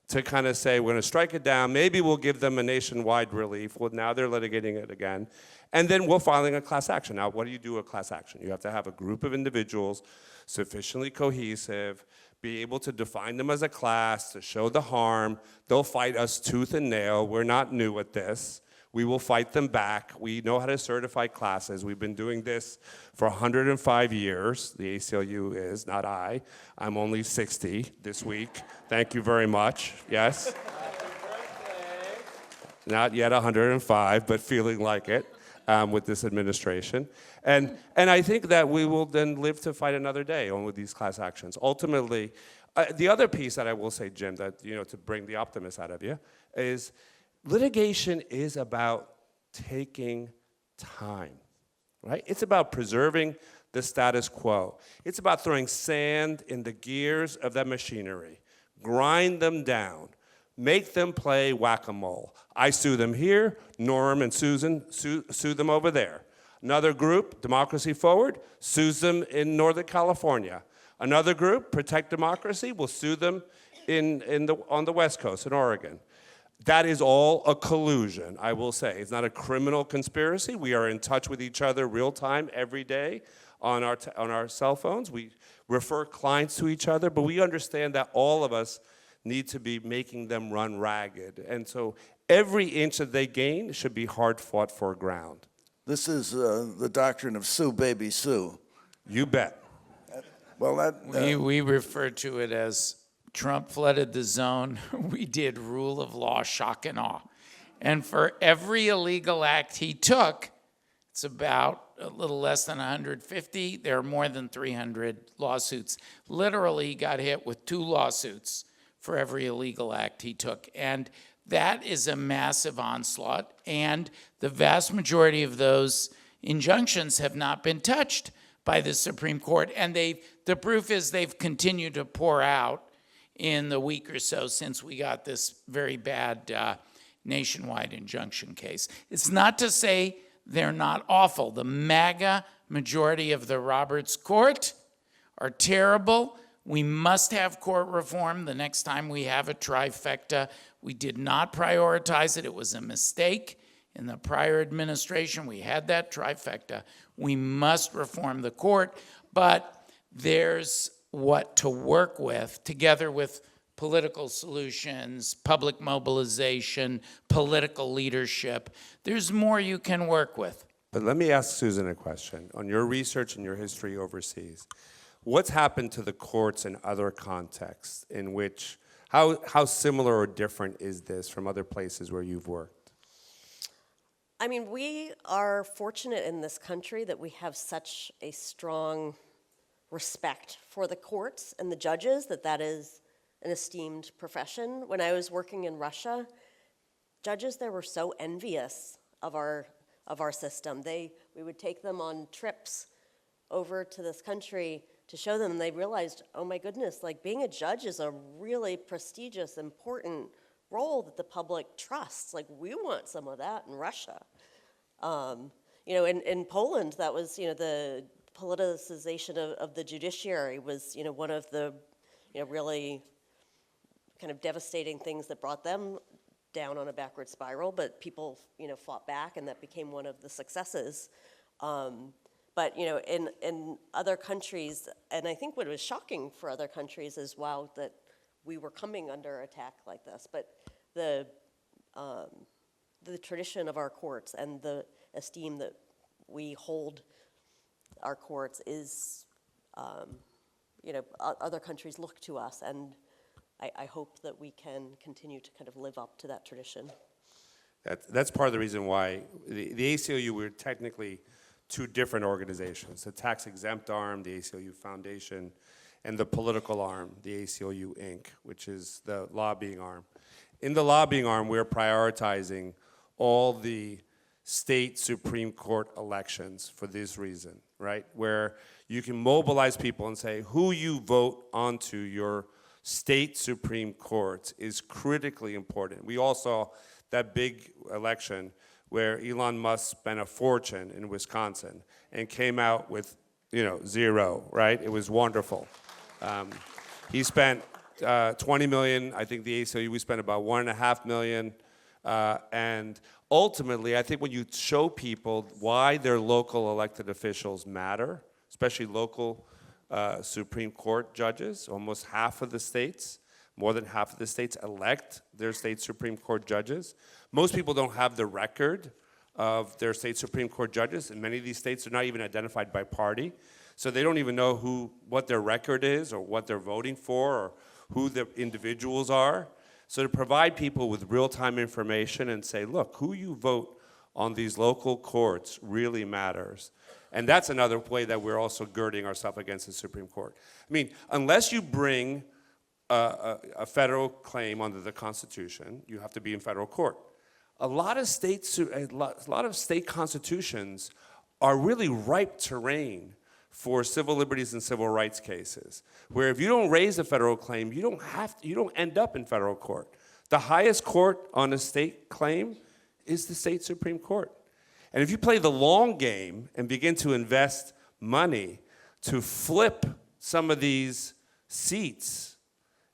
to kind of say, we're going to strike it down. Maybe we'll give them a nationwide relief. Well, now they're litigating it again. And then we're filing a class action. Now, what do you do with class action? You have to have a group of individuals sufficiently cohesive, be able to define them as a class, to show the harm. They'll fight us tooth and nail. We're not new at this. We will fight them back. We know how to certify classes. We've been doing this for 105 years. The ACLU is, not I. I'm only 60 this week. Thank you very much. Yes? Not yet 105, but feeling like it with this administration. And I think that we will then live to fight another day on with these class actions. Ultimately, the other piece that I will say, Jim, that, you know, to bring the optimist out of you, is litigation is about taking time, right? It's about preserving the status quo. It's about throwing sand in the gears of that machinery, grind them down, make them play whack-a-mole. I sue them here, Norm and Susan sue them over there. Another group, Democracy Forward, sues them in Northern California. Another group, Protect Democracy, will sue them on the West Coast in Oregon. That is all a collusion, I will say. It's not a criminal conspiracy. We are in touch with each other real time every day on our cell phones. We refer clients to each other, but we understand that all of us need to be making them run ragged. And so every inch that they gain should be hard fought for ground. This is the doctrine of sue, baby, sue. You bet. Well, We refer to it as Trump flooded the zone. We did rule of law, shock and awe. And for every illegal act he took, it's about a little less than 150. There are more than 300 lawsuits. Literally, he got hit with 2 lawsuits for every illegal act he took. And that is a massive onslaught. And the vast majority of those injunctions have not been touched by the Supreme Court. And the proof is they've continued to pour out in the week or so since we got this very bad nationwide injunction case. It's not to say they're not awful. The MAGA majority of the Roberts Court are terrible. We must have court reform the next time we have a trifecta. We did not prioritize it. It was a mistake. In the prior administration, we had that trifecta. We must reform the court, but there's what to work with, together with political solutions, public mobilization, political leadership. There's more you can work with. But let me ask Susan a question. On your research and your history overseas, what's happened to the courts in other contexts in which, how similar or different is this from other places where you've worked? I mean, we are fortunate in this country that we have such a strong respect for the courts and the judges, that is an esteemed profession. When I was working in Russia, judges there were so envious of our system. We would take them on trips over to this country to show them, and they realized, oh my goodness, like being a judge is a really prestigious, important role that the public trusts. Like, we want some of that in Russia. In Poland, that was, the politicization of the judiciary was, one of the, really kind of devastating things that brought them down on a backward spiral. But people, fought back, and that became one of the successes. But in other countries, and I think what was shocking for other countries is, wow, that we were coming under attack like this. But the tradition of our courts and the esteem that we hold our courts is, other countries look to us, and I hope that we can continue to kind of live up to that tradition. That's part of the reason why the ACLU, we're technically two different organizations, the tax-exempt arm, the ACLU Foundation, and the political arm, the ACLU Inc., which is the lobbying arm. In the lobbying arm, we're prioritizing all the state Supreme Court elections for this reason, right? Where you can mobilize people and say, who you vote onto your state Supreme Courts is critically important. We all saw that big election where Elon Musk spent a fortune in Wisconsin and came out with, 0, right? It was wonderful. He spent 20 million. I think the ACLU, we spent about $1.5 million. And ultimately, I think when you show people why their local elected officials matter, especially local Supreme Court judges, almost half of the states, more than half of the states elect their state Supreme Court judges. Most people don't have the record of their state Supreme Court judges. In many of these states, they're not even identified by party. So they don't even know what their record is or what they're voting for or who the individuals are. So to provide people with real-time information and say, look, who you vote on these local courts really matters. And that's another way that we're also girding ourselves against the Supreme Court. I mean, unless you bring a federal claim under the Constitution, you have to be in federal court. A lot of state constitutions are really ripe terrain for civil liberties and civil rights cases, where if you don't raise a federal claim, you don't end up in federal court. The highest court on a state claim is the state Supreme Court. And if you play the long game and begin to invest money to flip some of these seats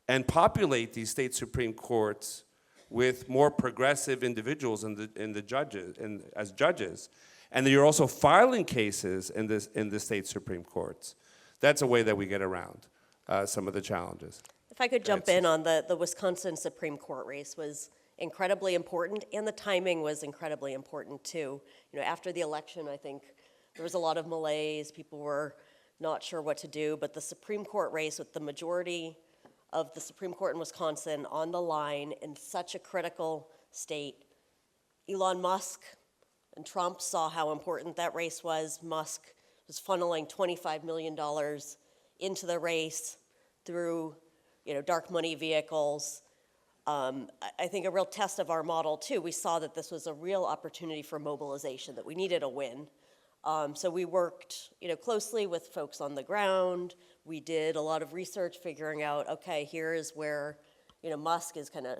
and populate these state Supreme Courts with more progressive individuals in the judges as judges, and then you're also filing cases in the state Supreme Courts, that's a way that we get around some of the challenges. If I could jump in on the Wisconsin Supreme Court race was incredibly important, and the timing was incredibly important too. After the election, I think there was a lot of malaise. People were not sure what to do, but the Supreme Court race with the majority of the Supreme Court in Wisconsin on the line in such a critical state. Elon Musk and Trump saw how important that race was. Musk was funneling $25 million into the race through dark money vehicles. I think a real test of our model too, we saw that this was a real opportunity for mobilization, that we needed a win. So we worked closely with folks on the ground. We did a lot of research figuring out, okay, here is where Musk is kind of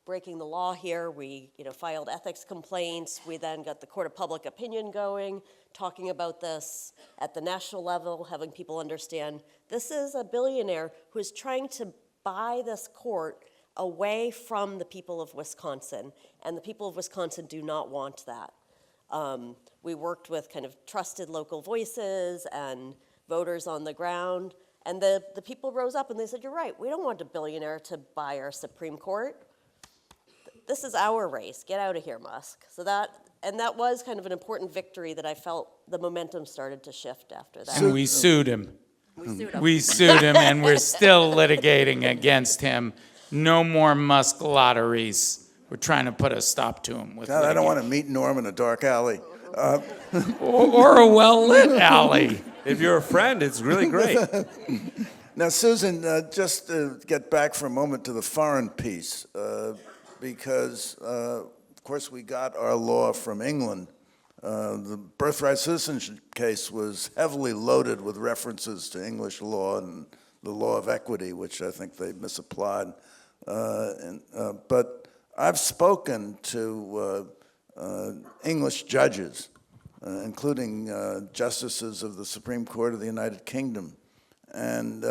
breaking the law here. We filed ethics complaints. We then got the Court of Public Opinion going, talking about this at the national level, having people understand this is a billionaire who is trying to buy this court away from the people of Wisconsin, and the people of Wisconsin do not want that. We worked with kind of trusted local voices and voters on the ground, and the people rose up and they said, you're right, we don't want a billionaire to buy our Supreme Court. This is our race. Get out of here, Musk. So that was kind of an important victory that I felt the momentum started to shift after that. And we sued him. We sued him, and we're still litigating against him. No more Musk lotteries. We're trying to put a stop to him with God, I don't want to meet Norm in a dark alley. or a well-lit alley. If you're a friend, it's really great. Now, Susan, just to get back for a moment to the foreign piece, because, of course, we got our law from England. The birthright citizenship case was heavily loaded with references to English law and the law of equity, which I think they misapplied. But I've spoken to English judges, including justices of the Supreme Court of the United Kingdom, and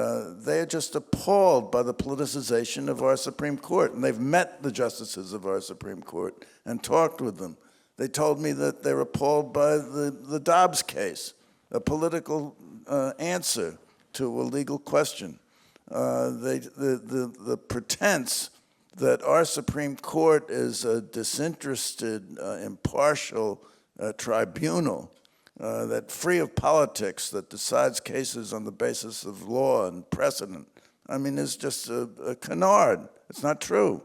they are just appalled by the politicization of our Supreme Court. And they've met the justices of our Supreme Court and talked with them. They told me that they're appalled by the Dobbs case, a political answer to a legal question. The pretense that our Supreme Court is a disinterested, impartial tribunal that free of politics, that decides cases on the basis of law and precedent, I mean, is just a canard. It's not true.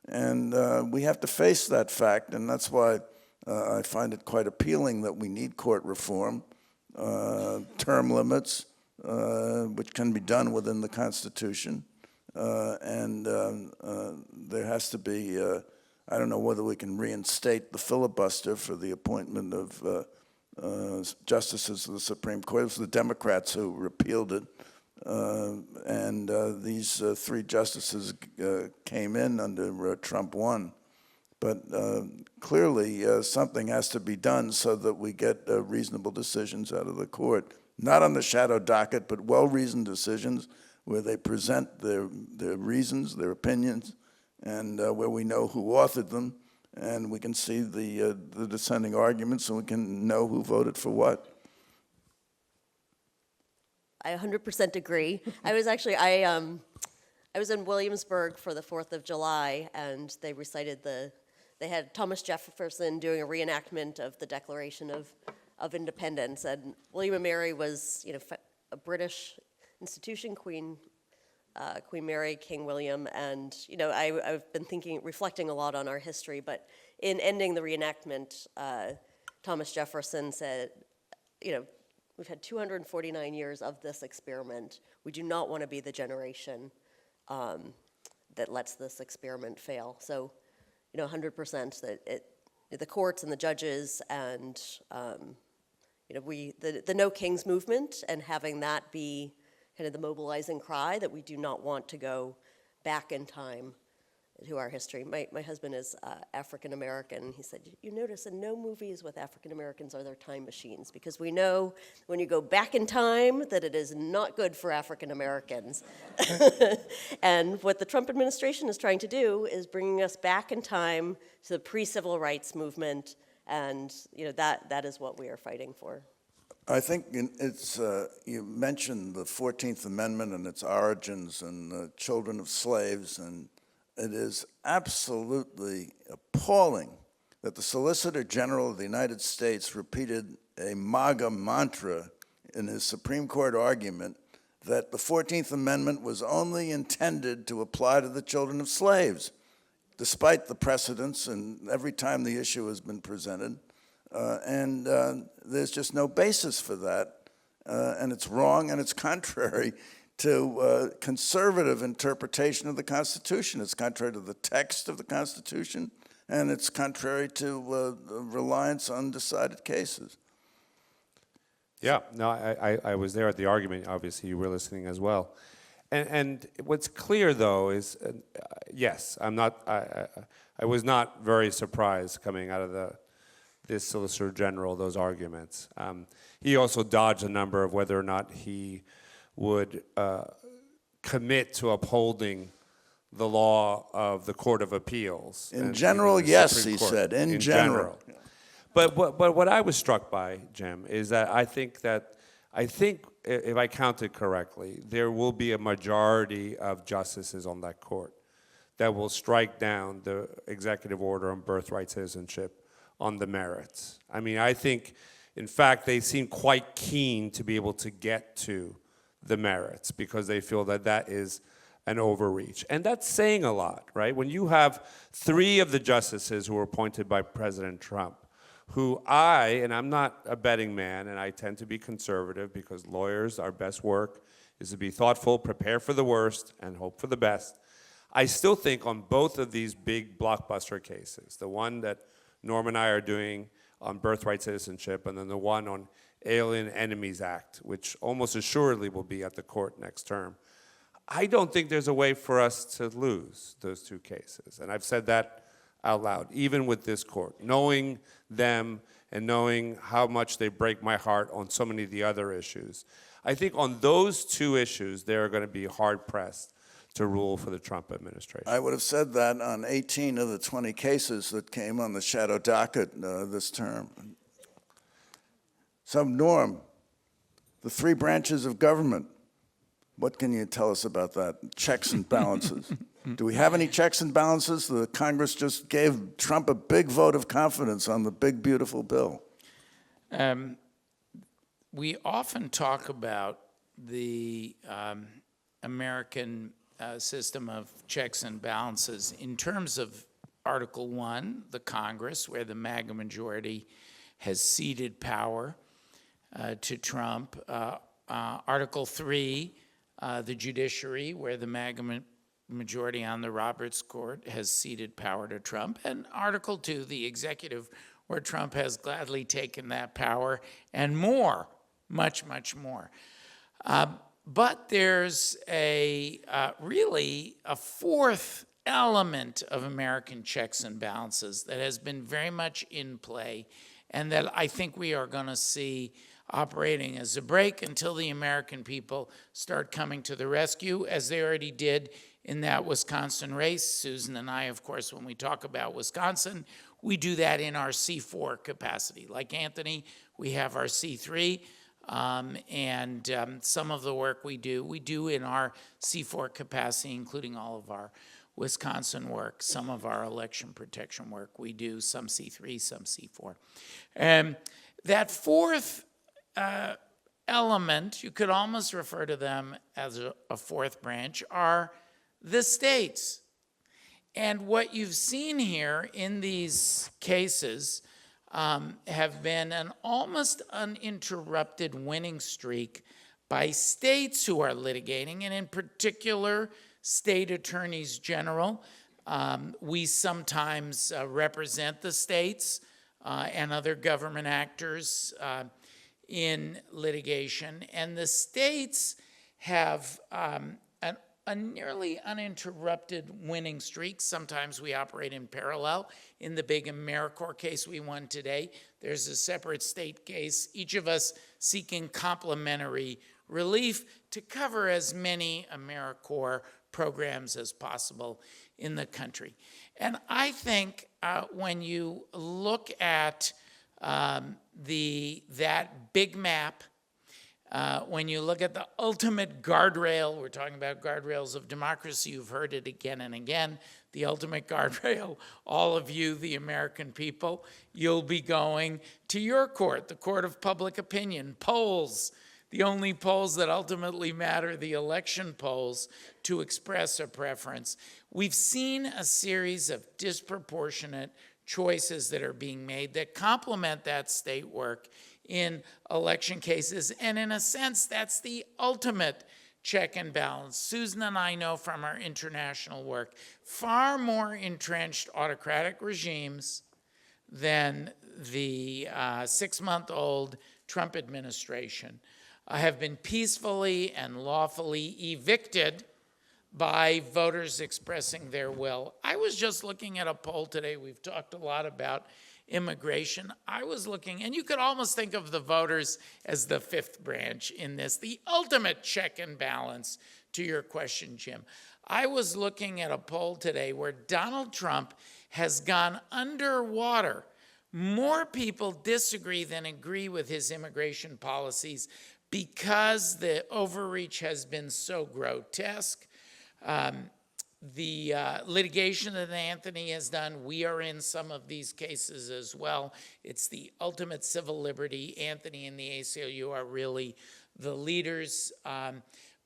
And we have to face that fact, and that's why I find it quite appealing that we need court reform, term limits, which can be done within the Constitution, and there has to be, I don't know whether we can reinstate the filibuster for the appointment of justices of the Supreme Court. It was the Democrats who repealed it, and these three justices came in under Trump 1. But clearly, something has to be done so that we get reasonable decisions out of the court. Not on the shadow docket, but well-reasoned decisions where they present their reasons, their opinions, and where we know who authored them, and we can see the dissenting arguments, and we can know who voted for what. I 100% agree. I was actually, I was in Williamsburg for the 4th of July, and they recited they had Thomas Jefferson doing a reenactment of the Declaration of Independence, and William and Mary was, a British institution, Queen Mary, King William, and, I've been reflecting a lot on our history, but in ending the reenactment, Thomas Jefferson said, we've had 249 years of this experiment. We do not want to be the generation that lets this experiment fail. So, 100% that the courts and the judges and, the No Kings movement, and having that be kind of the mobilizing cry that we do not want to go back in time to our history. My husband is African American. He said, you notice in no movies with African Americans are there time machines, because we know when you go back in time that it is not good for African Americans. And what the Trump administration is trying to do is bringing us back in time to the pre-civil rights movement, and that is what we are fighting for. I think it's, you mentioned the 14th Amendment and its origins and children of slaves, and it is absolutely appalling that the Solicitor General of the United States repeated a MAGA mantra in his Supreme Court argument that the 14th Amendment was only intended to apply to the children of slaves, despite the precedents and every time the issue has been presented. And there's just no basis for that, and it's wrong and it's contrary to conservative interpretation of the Constitution. It's contrary to the text of the Constitution, and it's contrary to reliance on decided cases. Yeah, no, I was there at the argument. Obviously, you were listening as well. And what's clear, though, is yes, I was not very surprised coming out of this Solicitor General, those arguments. He also dodged a number of whether or not he would commit to upholding the law of the Court of Appeals. In general, yes, he said, in general. But what I was struck by, Jim, is that I think if I counted correctly, there will be a majority of justices on that court that will strike down the executive order on birthright citizenship on the merits. I mean, I think, in fact, they seem quite keen to be able to get to the merits because they feel that that is an overreach. And that's saying a lot, right? When you have 3 of the justices who were appointed by President Trump, who and I'm not a betting man, and I tend to be conservative because lawyers, our best work is to be thoughtful, prepare for the worst, and hope for the best. I still think on both of these big blockbuster cases, the one that Norm and I are doing on birthright citizenship, and then the one on Alien Enemies Act, which almost assuredly will be at the court next term. I don't think there's a way for us to lose those 2 cases. And I've said that out loud, even with this court, knowing them and knowing how much they break my heart on so many of the other issues. I think on those 2 issues, they're going to be hard-pressed to rule for the Trump administration. I would have said that on 18 of the 20 cases that came on the shadow docket this term. So, Norm, the 3 branches of government, What can you tell us about that? Checks and balances. Do we have any checks and balances? The Congress just gave Trump a big vote of confidence on the big, beautiful bill. We often talk about the American system of checks and balances in terms of Article 1, the Congress, where the MAGA majority has ceded power to Trump. Article 3, the judiciary, where the MAGA majority on the Roberts Court has ceded power to Trump. And Article 2, the executive, where Trump has gladly taken that power and more, much, much more. But there's really a fourth element of American checks and balances that has been very much in play and that I think we are going to see operating as a brake until the American people start coming to the rescue, as they already did in that Wisconsin race. Susan and I, of course, when we talk about Wisconsin, we do that in our C4 capacity. Like Anthony, we have our C3. Some of the work we do in our C4 capacity, including all of our Wisconsin work, some of our election protection work. We do some C3, some C4. That fourth element, you could almost refer to them as a fourth branch, are the states. And what you've seen here in these cases have been an almost uninterrupted winning streak by states who are litigating, and in particular, state attorneys general. We sometimes represent the states and other government actors in litigation, and the states have a nearly uninterrupted winning streak. Sometimes we operate in parallel. In the big AmeriCorps case we won today, there's a separate state case, each of us seeking complementary relief to cover as many AmeriCorps programs as possible in the country. And I think when you look at that big map, when you look at the ultimate guardrail, we're talking about guardrails of democracy, you've heard it again and again, the ultimate guardrail, all of you, the American people, you'll be going to your court, the court of public opinion, polls, the only polls that ultimately matter, the election polls, to express a preference. We've seen a series of disproportionate choices that are being made that complement that state work in election cases. And in a sense, that's the ultimate check and balance. Susan and I know from our international work, far more entrenched autocratic regimes than the 6-month-old Trump administration have been peacefully and lawfully evicted by voters expressing their will. I was just looking at a poll today. We've talked a lot about immigration. I was looking, and you could almost think of the voters as the fifth branch in this, the ultimate check and balance to your question, Jim. I was looking at a poll today where Donald Trump has gone underwater. More people disagree than agree with his immigration policies because the overreach has been so grotesque. The litigation that Anthony has done, we are in some of these cases as well. It's the ultimate civil liberty. Anthony and the ACLU are really the leaders.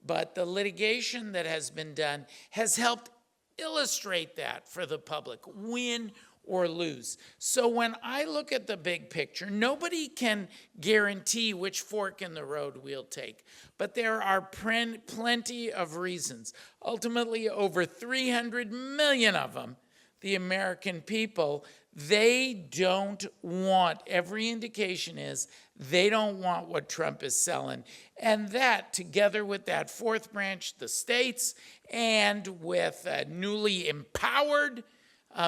But the litigation that has been done has helped illustrate that for the public, win or lose. So when I look at the big picture, nobody can guarantee which fork in the road we'll take. But there are plenty of reasons. Ultimately, over 300 million of them, the American people, they don't want, every indication is, they don't want what Trump is selling. And that, together with that fourth branch, the states, and with newly empowered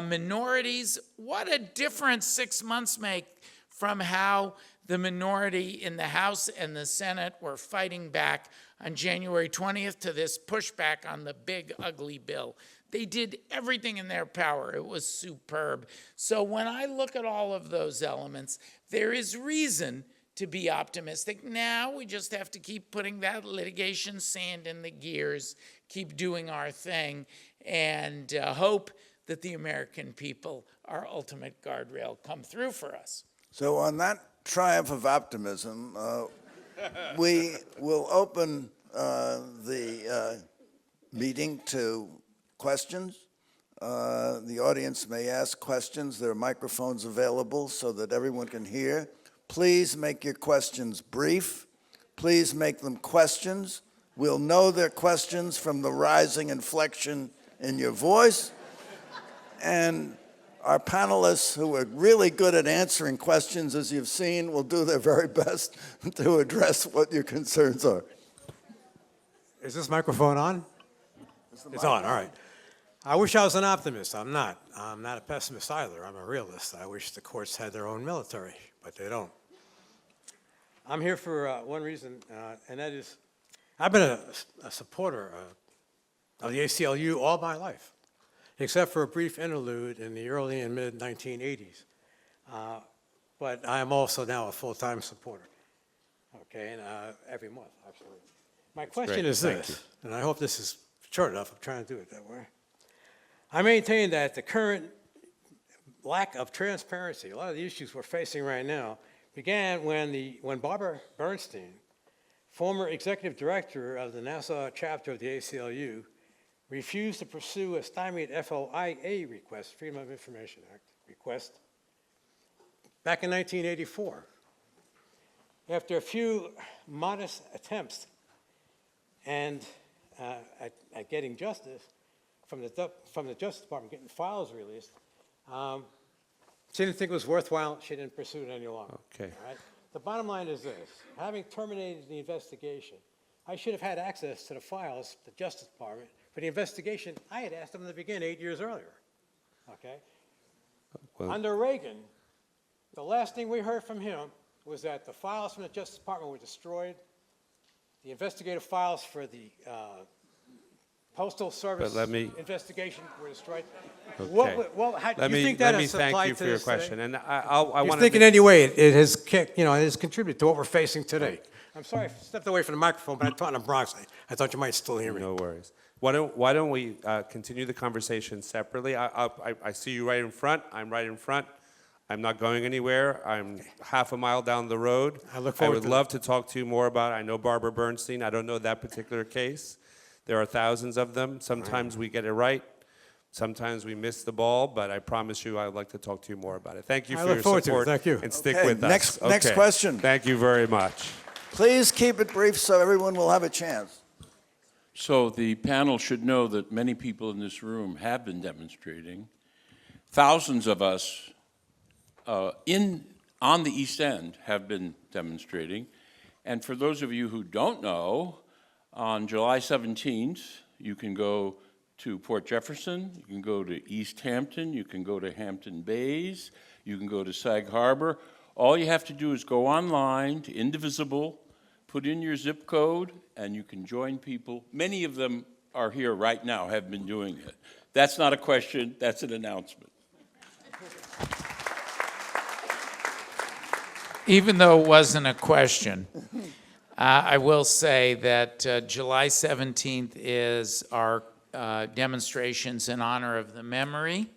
minorities, what a difference 6 months make from how the minority in the House and the Senate were fighting back on January 20th to this pushback on the big, ugly bill. They did everything in their power. It was superb. So when I look at all of those elements, there is reason to be optimistic. Now we just have to keep putting that litigation sand in the gears, keep doing our thing, and hope that the American people, our ultimate guardrail, come through for us. So on that triumph of optimism, we will open the meeting to questions. The audience may ask questions. There are microphones available so that everyone can hear. Please make your questions brief. Please make them questions. We'll know they're questions from the rising inflection in your voice. And our panelists, who are really good at answering questions, as you've seen, will do their very best to address what your concerns are. Is this microphone on? It's on, all right. I wish I was an optimist. I'm not. I'm not a pessimist either. I'm a realist. I wish the courts had their own military, but they don't. I'm here for one reason, and that is I've been a supporter of the ACLU all my life, except for a brief interlude in the early and mid-1980s. But I am also now a full-time supporter, okay, and every month, absolutely. My question is this, and I hope this is short enough. I'm trying to do it that way. I maintain that the current lack of transparency, a lot of the issues we're facing right now, began when Barbara Bernstein, former executive director of the Nassau chapter of the ACLU, refused to pursue a stymied FOIA request, Freedom of Information Act request, back in 1984. After a few modest attempts and at getting justice from the Justice Department, getting files released, she didn't think it was worthwhile. She didn't pursue it any longer. Okay. All right? The bottom line is this. Having terminated the investigation, I should have had access to the files, the Justice Department, for the investigation I had asked them to begin 8 years earlier. Okay? Well, Under Reagan, the last thing we heard from him was that the files from the Justice Department were destroyed. The investigative files for the Postal Service investigation were destroyed. Okay. Do you think that let me has thank applied you to for your this today? question, and I You're want thinking to. anyway, it has kicked, it has contributed to what we're facing today. I'm sorry I stepped away from the microphone, but I taught in the Bronx. I thought you might still hear me. No worries. Why don't we continue the conversation separately? I see you right in front. I'm right in front. I'm not going anywhere. I'm half a mile down the road. I look forward would to love to talk to you more about it. I know Barbara Bernstein. I don't know that particular case. There are thousands of them. Sometimes we get it right. Sometimes we miss the ball, but I promise you I would like to talk to you more about it. Thank you I for look your forward to it. support. Thank you. And stick Okay, with us. next question. Thank you very much. Please keep it brief so everyone will have a chance. So the panel should know that many people in this room have been demonstrating. Thousands of us on the East End have been demonstrating. And for those of you who don't know, on July 17th, you can go to Port Jefferson, you can go to East Hampton, you can go to Hampton Bays, you can go to Sag Harbor. All you have to do is go online to Indivisible, put in your zip code, and you can join people. Many of them are here right now, have been doing it. That's not a question, that's an announcement. Even though it wasn't a question, I will say that July 17th is our demonstrations in honor of the memory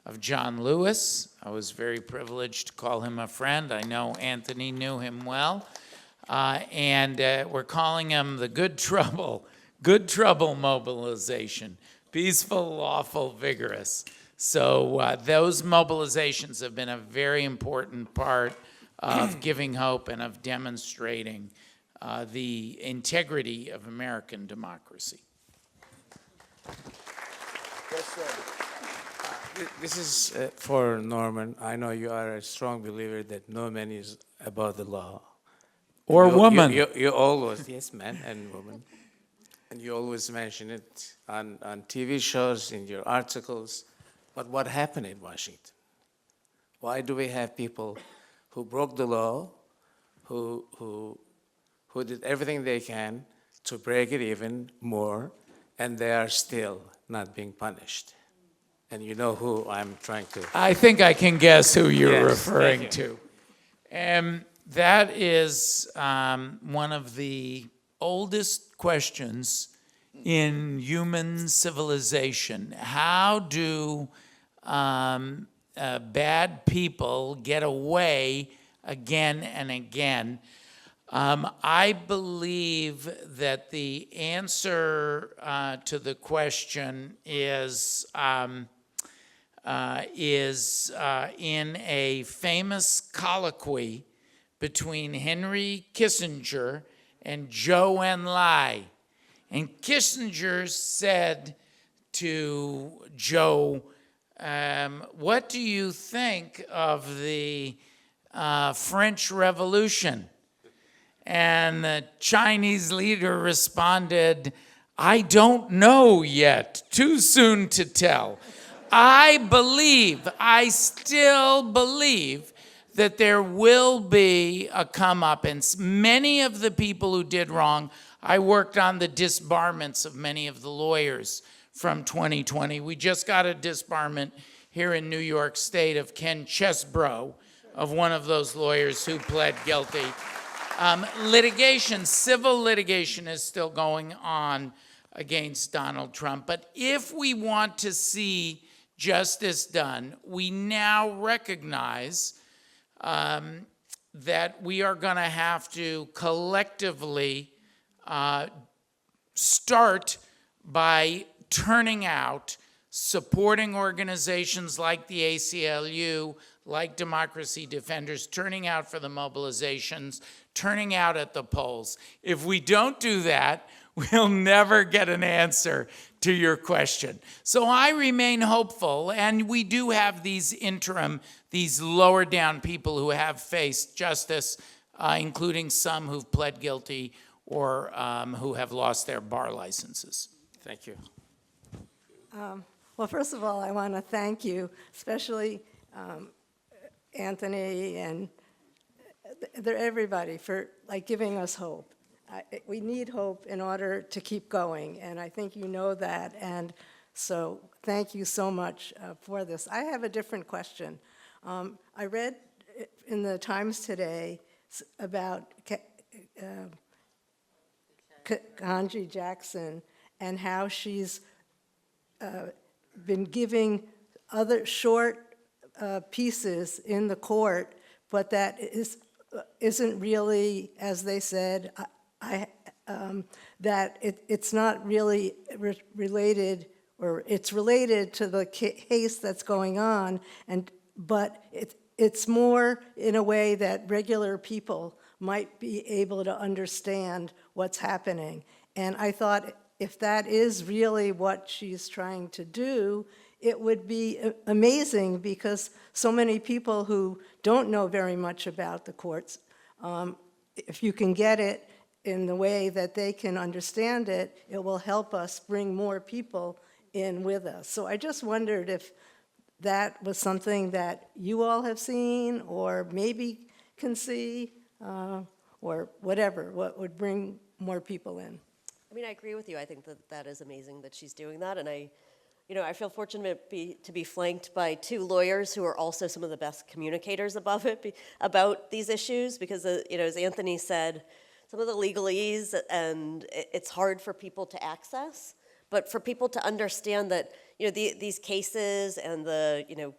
of John Lewis. I was very privileged to call him a friend. I know Anthony knew him well. And we're calling him the Good Trouble mobilization. Peaceful, lawful, vigorous. So those mobilizations have been a very important part of giving hope and of demonstrating the integrity of American democracy. Yes, sir. This is for Norman. I know you are a strong believer that no man is above the law. Or You- woman. You always, yes, man and woman. And you always mention it on TV shows, in your articles. But what happened in Washington? Why do we have people who broke the law, who did everything they can to break it even more, and they are still not being punished? And you know who I'm trying to. I think I can guess who you're Yes, referring thank to. That is one of the oldest questions in human civilization. How do bad people get away again and again? I believe that the answer to the question is in a famous colloquy between Henry Kissinger and Zhou Enlai. And Kissinger said to Zhou, what do you think of the French Revolution? And the Chinese leader responded, I don't know yet, too soon to tell. I still believe that there will be a comeuppance. Many of the people who did wrong, I worked on the disbarments of many of the lawyers from 2020. We just got a disbarment here in New York State of Ken Chesbrough, of one of those lawyers who pled guilty. Civil litigation is still going on against Donald Trump. But if we want to see justice done, we now recognize that we are going to have to collectively start by turning out, supporting organizations like the ACLU, like Democracy Defenders, turning out for the mobilizations, turning out at the polls. If we don't do that, we'll never get an answer to your question. So I remain hopeful, and we do have these interim, these lower down people who have faced justice, including some who've pled guilty or who have lost their bar licenses. Thank you. Well, first of all, I want to thank you, especially Anthony and everybody for giving us hope. We need hope in order to keep going, and I think you know that. And so thank you so much for this. I have a different question. I read in the Times today about Ketanji Jackson and how she's been giving other short pieces in the court, but that isn't really, as they said, that it's not really related, or it's related to the case that's going on, but it's more in a way that regular people might be able to understand what's happening. And I thought if that is really what she's trying to do, it would be amazing, because so many people who don't know very much about the courts, if you can get it in the way that they can understand it, it will help us bring more people in with us. So I just wondered if that was something that you all have seen, or maybe can see, or whatever, what would bring more people in. I mean, I agree with you. I think that is amazing that she's doing that, and I feel fortunate to be flanked by two lawyers who are also some of the best communicators about these issues, because, as Anthony said, some of the legalese, and it's hard for people to access, but for people to understand that, these cases and the,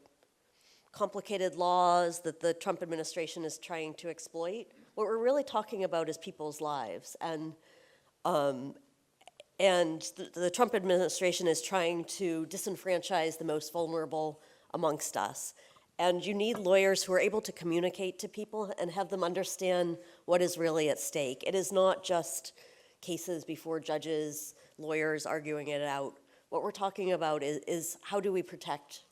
complicated laws that the Trump administration is trying to exploit, what we're really talking about is people's lives. And the Trump administration is trying to disenfranchise the most vulnerable amongst us. And you need lawyers who are able to communicate to people and have them understand what is really at stake. It is not just cases before judges, lawyers arguing it out. What we're talking about is how do we protect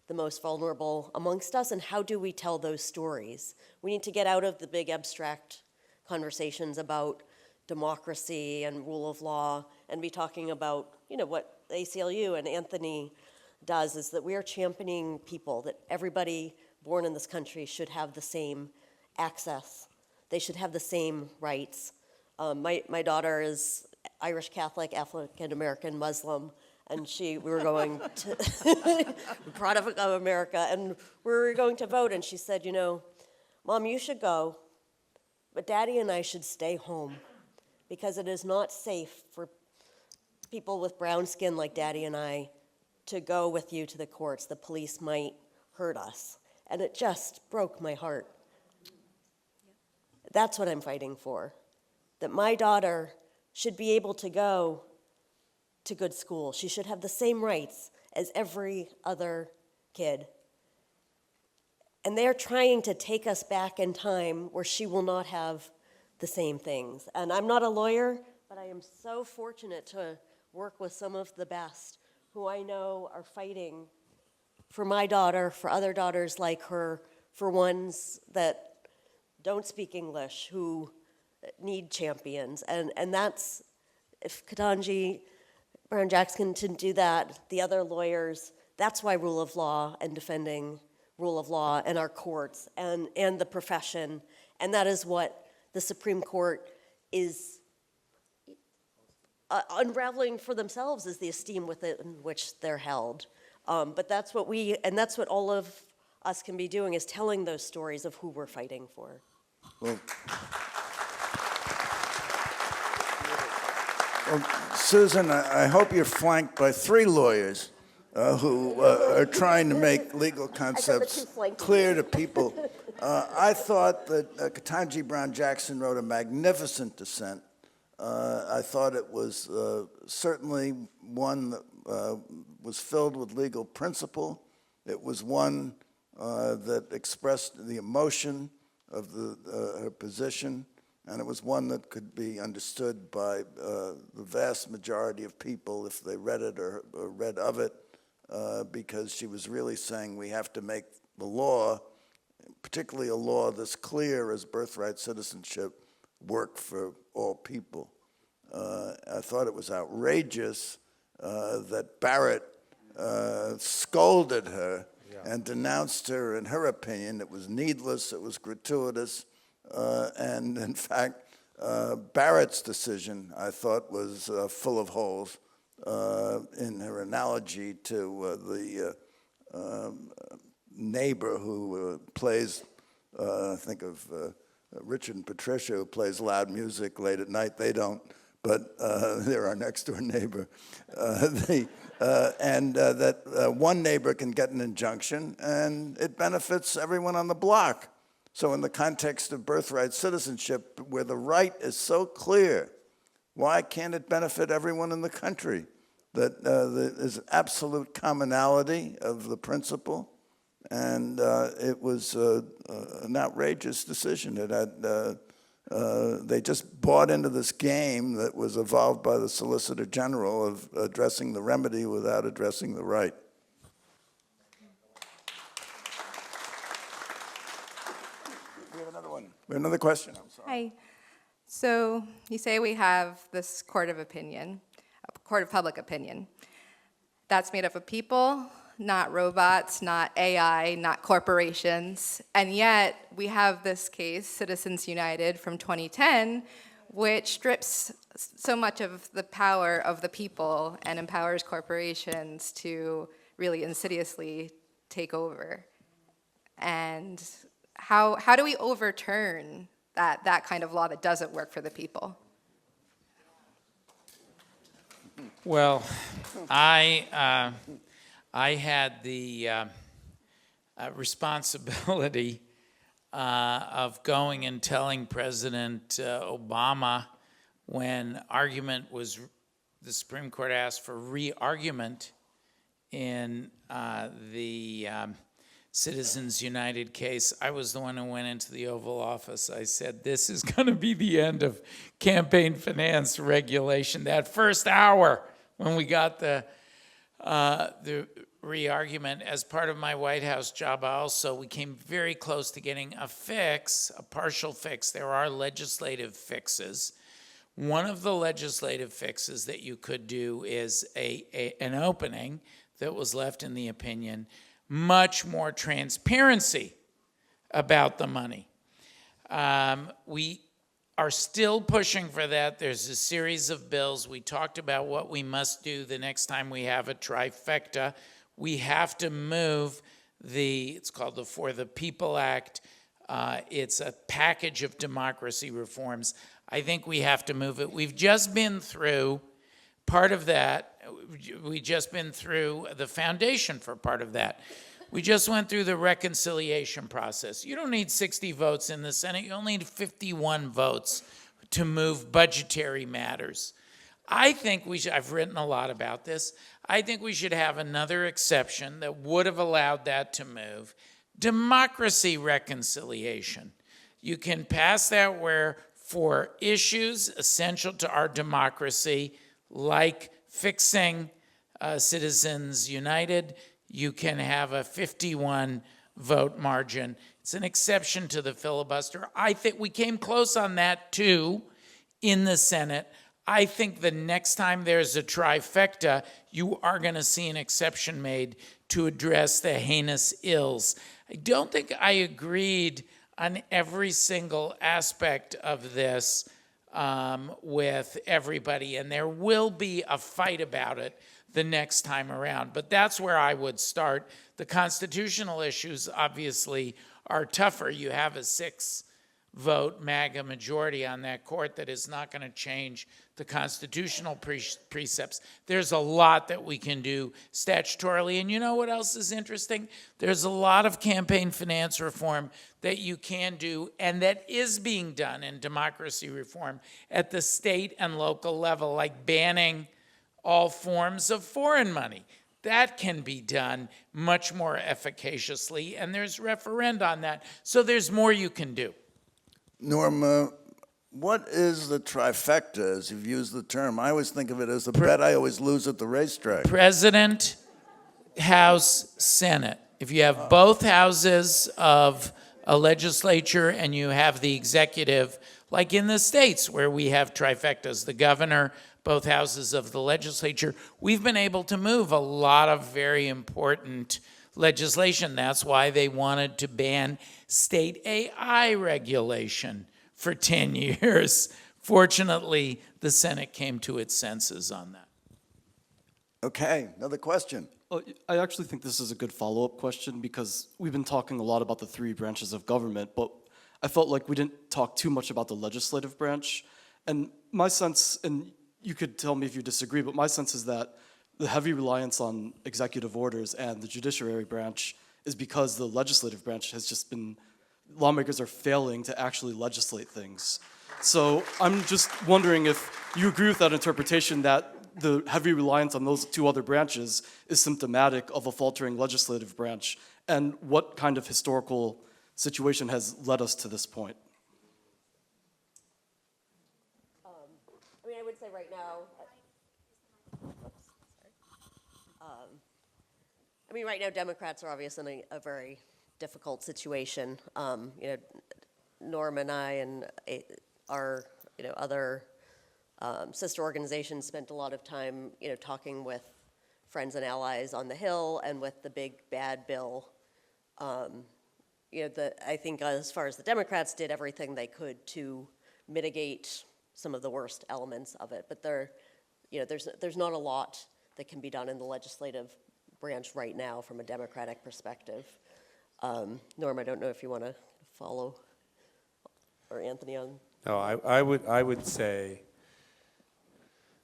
the most vulnerable amongst us, and how do we tell those stories? We need to get out of the big abstract conversations about democracy and rule of law and be talking about, what the ACLU and Anthony does is that we are championing people, that everybody born in this country should have the same access. They should have the same rights. My daughter is Irish Catholic, African American, Muslim, and we were going to product of America, and we were going to vote, and she said, Mom, you should go. but Daddy and I should stay home because it is not safe for people with brown skin like Daddy and I to go with you to the courts. The police might hurt us. And it just broke my heart. That's what I'm fighting for, that my daughter should be able to go to good school. She should have the same rights as every other kid. And they're trying to take us back in time where she will not have the same things. And I'm not a lawyer, but I am so fortunate to work with some of the best who I know are fighting for my daughter, for other daughters like her, for ones that don't speak English, who need champions. And that's, if Ketanji Brown-Jackson didn't do that, the other lawyers, that's why rule of law and defending rule of law and our courts and the profession, and that is what the Supreme Court is unraveling for themselves, is the esteem within which they're held. But that's what that's what all of us can be doing, is telling those stories of who we're fighting for. Well, Susan, I hope you're flanked by 3 lawyers who are trying to make legal concepts clear to people. I thought that Ketanji Brown-Jackson wrote a magnificent dissent. I thought it was certainly one that was filled with legal principle. It was one that expressed the emotion of her position, and it was one that could be understood by the vast majority of people if they read it or read of it, because she was really saying we have to make the law, particularly a law this clear as birthright citizenship, work for all people. I thought it was outrageous that Barrett scolded her and denounced her. In her opinion, it was needless, it was gratuitous, and in fact, Barrett's decision, I thought, was full of holes in her analogy to the neighbor who plays, think of Richard and Patricia, who plays loud music late at night. They don't, but they're our next door neighbor. That one neighbor can get an injunction and it benefits everyone on the block. So in the context of birthright citizenship, where the right is so clear, why can't it benefit everyone in the country? That there is absolute commonality of the principle, and it was an outrageous decision. It had, they just bought into this game that was evolved by the Solicitor General of addressing the remedy without addressing the right. We have another one. We have another question. I'm sorry. Hi. So you say we have this court of opinion, a court of public opinion. That's made up of people, not robots, not AI, not corporations. And yet we have this case, Citizens United from 2010, which strips so much of the power of the people and empowers corporations to really insidiously take over. And how do we overturn that kind of law that doesn't work for the people? Well, I had the responsibility of going and telling President Obama when argument was, the Supreme Court asked for re-argument in the Citizens United case. I was the one who went into the Oval Office. I said, this is going to be the end of campaign finance regulation. That first hour when we got the re-argument, as part of my White House job, we came very close to getting a fix, a partial fix. There are legislative fixes. One of the legislative fixes that you could do is an opening that was left in the opinion, much more transparency about the money. We are still pushing for that. There's a series of bills. We talked about what we must do the next time we have a trifecta. We have to move it's called the For the People Act, It's a package of democracy reforms. I think we have to move it. We've just been through part of that. We've just been through the foundation for part of that. We just went through the reconciliation process. You don't need 60 votes in the Senate. You only need 51 votes to move budgetary matters. I think we should, I've written a lot about this, I think we should have another exception that would have allowed that to move. Democracy reconciliation. You can pass that where for issues essential to our democracy, like fixing Citizens United, you can have a 51 vote margin. It's an exception to the filibuster. I think we came close on that too in the Senate. I think the next time there's a trifecta, you are going to see an exception made to address the heinous ills. I don't think I agreed on every single aspect of this with everybody, and there will be a fight about it the next time around. But that's where I would start. The constitutional issues obviously are tougher. You have a 6-vote MAGA majority on that court that is not going to change the constitutional precepts. There's a lot that we can do statutorily. And you know what else is interesting? There's a lot of campaign finance reform that you can do and that is being done in democracy reform at the state and local level, like banning all forms of foreign money. That can be done much more efficaciously, and there's referenda on that. So there's more you can do. Norma, what is the trifecta, as you've used the term? I always think of it as the bet I always lose at the racetrack. President, House, Senate. If you have both houses of a legislature and you have the executive, like in the states where we have trifectas, the governor, both houses of the legislature, we've been able to move a lot of very important legislation. That's why they wanted to ban state AI regulation for 10 years. Fortunately, the Senate came to its senses on that. Okay, another question. I actually think this is a good follow-up question because we've been talking a lot about the 3 branches of government, but I felt like we didn't talk too much about the legislative branch. And my sense, and you could tell me if you disagree, but my sense is that the heavy reliance on executive orders and the judiciary branch is because the legislative branch has just been, lawmakers are failing to actually legislate things. So I'm just wondering if you agree with that interpretation that the heavy reliance on those 2 other branches is symptomatic of a faltering legislative branch, and what kind of historical situation has led us to this point? I would say right now, right now Democrats are obviously in a very difficult situation. Norm and I and our other sister organizations spent a lot of time talking with friends and allies on the Hill and with the big bad bill. I think as far as the Democrats did everything they could to mitigate some of the worst elements of it, but there's not a lot that can be done in the legislative branch right now from a Democratic perspective. Norm, I don't know if you want to follow, or Anthony on. No, I would say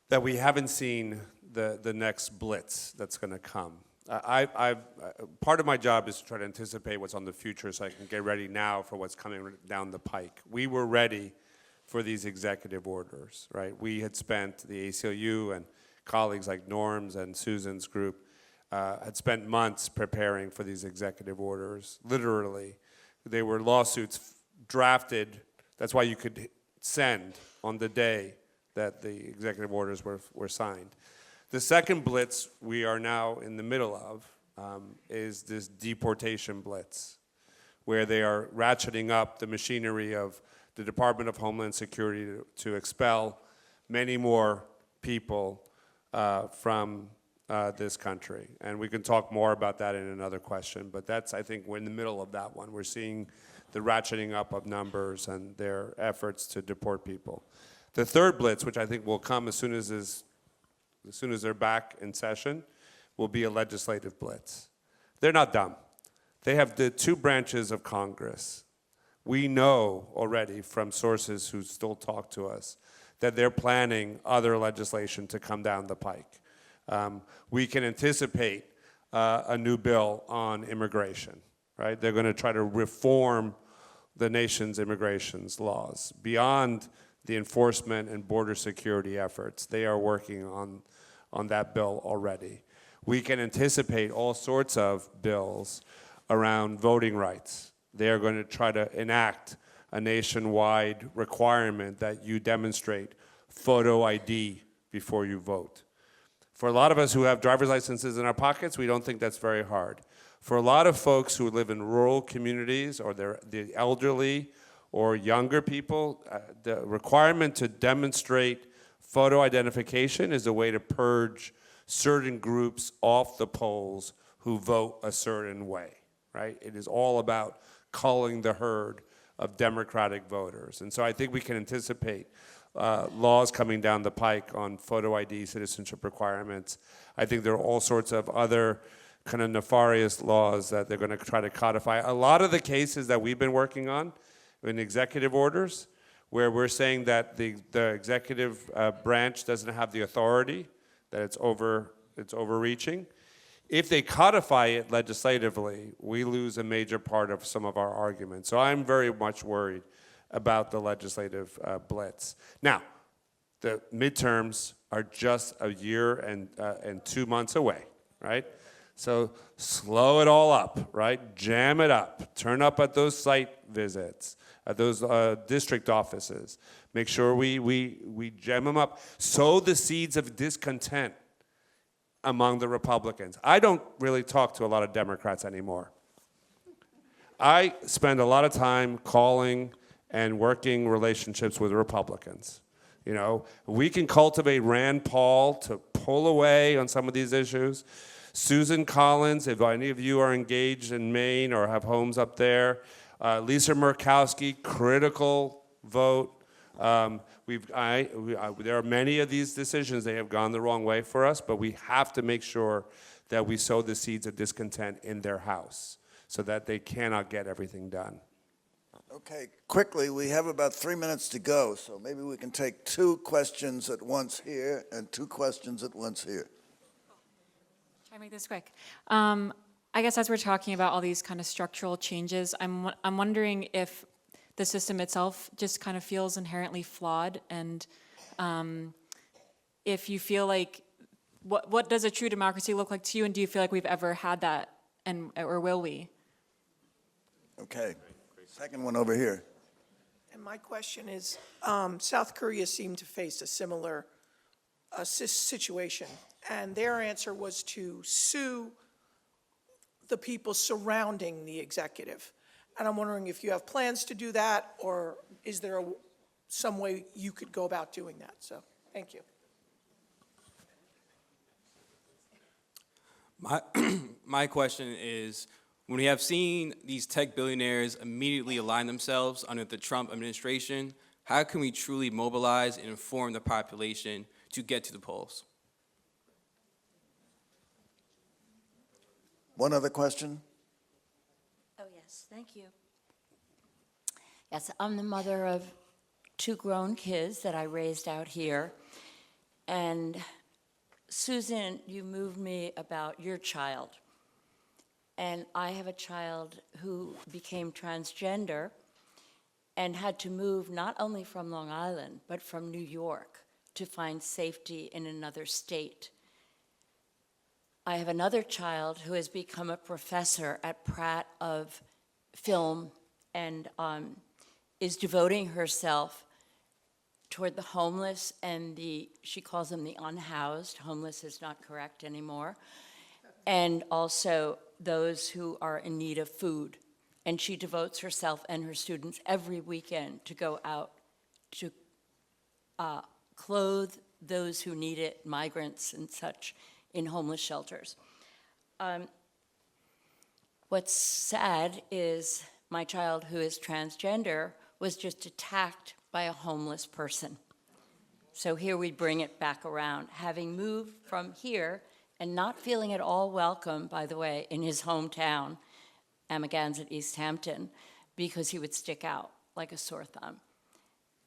that we haven't seen the next blitz that's going to come. Part of my job is to try to anticipate what's on the future so I can get ready now for what's coming down the pike. We were ready for these executive orders, right? We had spent, the ACLU and colleagues like Norm's and Susan's group had spent months preparing for these executive orders, literally. They were lawsuits drafted, that's why you could send on the day that the executive orders were signed. The second blitz we are now in the middle of is this deportation blitz, where they are ratcheting up the machinery of the Department of Homeland Security to expel many more people from this country. And we can talk more about that in another question, but I think we're in the middle of that one. We're seeing the ratcheting up of numbers and their efforts to deport people. The third blitz, which I think will come as soon as they're back in session, will be a legislative blitz. They're not dumb. They have the 2 branches of Congress We know already from sources who still talk to us that they're planning other legislation to come down the pike. We can anticipate a new bill on immigration, right? They're going to try to reform the nation's immigration laws. Beyond the enforcement and border security efforts, they are working on that bill already. We can anticipate all sorts of bills around voting rights. They are going to try to enact a nationwide requirement that you demonstrate photo ID before you vote. For a lot of us who have driver's licenses in our pockets, we don't think that's very hard. For a lot of folks who live in rural communities, or they're the elderly or younger people, the requirement to demonstrate photo identification is a way to purge certain groups off the polls who vote a certain way, right? It is all about culling the herd of Democratic voters. And so I think we can anticipate laws coming down the pike on photo ID, citizenship requirements. I think there are all sorts of other kind of nefarious laws that they're going to try to codify. A lot of the cases that we've been working on in executive orders, where we're saying that the executive branch doesn't have the authority, that it's overreaching. If they codify it legislatively, we lose a major part of some of our arguments. So I'm very much worried about the legislative blitz. Now, the midterms are just a year and 2 months away, right? So slow it all up, right? Jam it up. Turn up at those site visits, at those district offices. Make sure we jam them up. Sow the seeds of discontent among the Republicans. I don't really talk to a lot of Democrats anymore. I spend a lot of time calling and working relationships with Republicans. You know, we can cultivate Rand Paul to pull away on some of these issues. Susan Collins, if any of you are engaged in Maine or have homes up there. Lisa Murkowski, critical vote. There are many of these decisions, they have gone the wrong way for us, but we have to make sure that we sow the seeds of discontent in their house so that they cannot get everything done. Okay, quickly, we have about 3 minutes to go, so maybe we can take 2 questions at once here and 2 questions at once here. Try to make this quick. I guess as we're talking about all these kind of structural changes, I'm wondering if the system itself just kind of feels inherently flawed, and if you feel like, what does a true democracy look like to you, and do you feel like we've ever had that, or will we? Okay, second one over here. And my question is, South Korea seemed to face a similar situation, and their answer was to sue the people surrounding the executive. And I'm wondering if you have plans to do that, or is there some way you could go about doing that? So, thank you. My question is, when we have seen these tech billionaires immediately align themselves under the Trump administration, how can we truly mobilize and inform the population to get to the polls? One other question? Oh, yes, thank you. Yes, I'm the mother of 2 grown kids that I raised out here. And Susan, you moved me about your child. And I have a child who became transgender and had to move not only from Long Island, but from New York to find safety in another state. I have another child who has become a professor at Pratt of film and is devoting herself toward the homeless and she calls them the unhoused. Homeless is not correct anymore. And also those who are in need of food. And she devotes herself and her students every weekend to go out to clothe those who need it, migrants and such, in homeless shelters. What's sad is my child, who is transgender, was just attacked by a homeless person. So here we bring it back around. Having moved from here and not feeling at all welcome, by the way, in his hometown, Amagansett, East Hampton, because he would stick out like a sore thumb.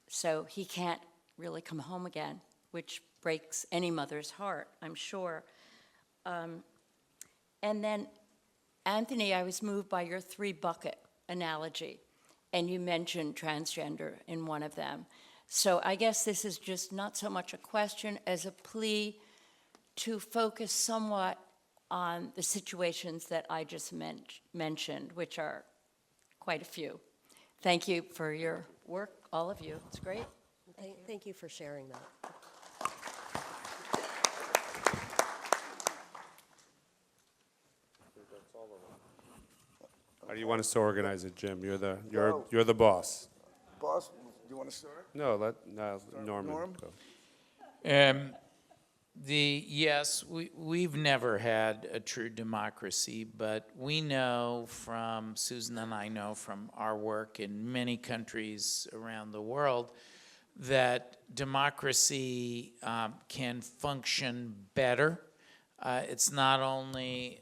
So he can't really come home again, which breaks any mother's heart, I'm sure. And then, Anthony, I was moved by your 3-bucket analogy, and you mentioned transgender in one of them. So I guess this is just not so much a question as a plea to focus somewhat on the situations that I just mentioned, which are quite a few. Thank you for your work, all of you. It's great. Thank you for sharing that. How do you want us to organize it, Jim? You're the boss. Boss, do you want to start? No, let Norman Norm? go. Yes, we've never had a true democracy, but we know from, Susan and I know from our work in many countries around the world, that democracy can function better. It's not only,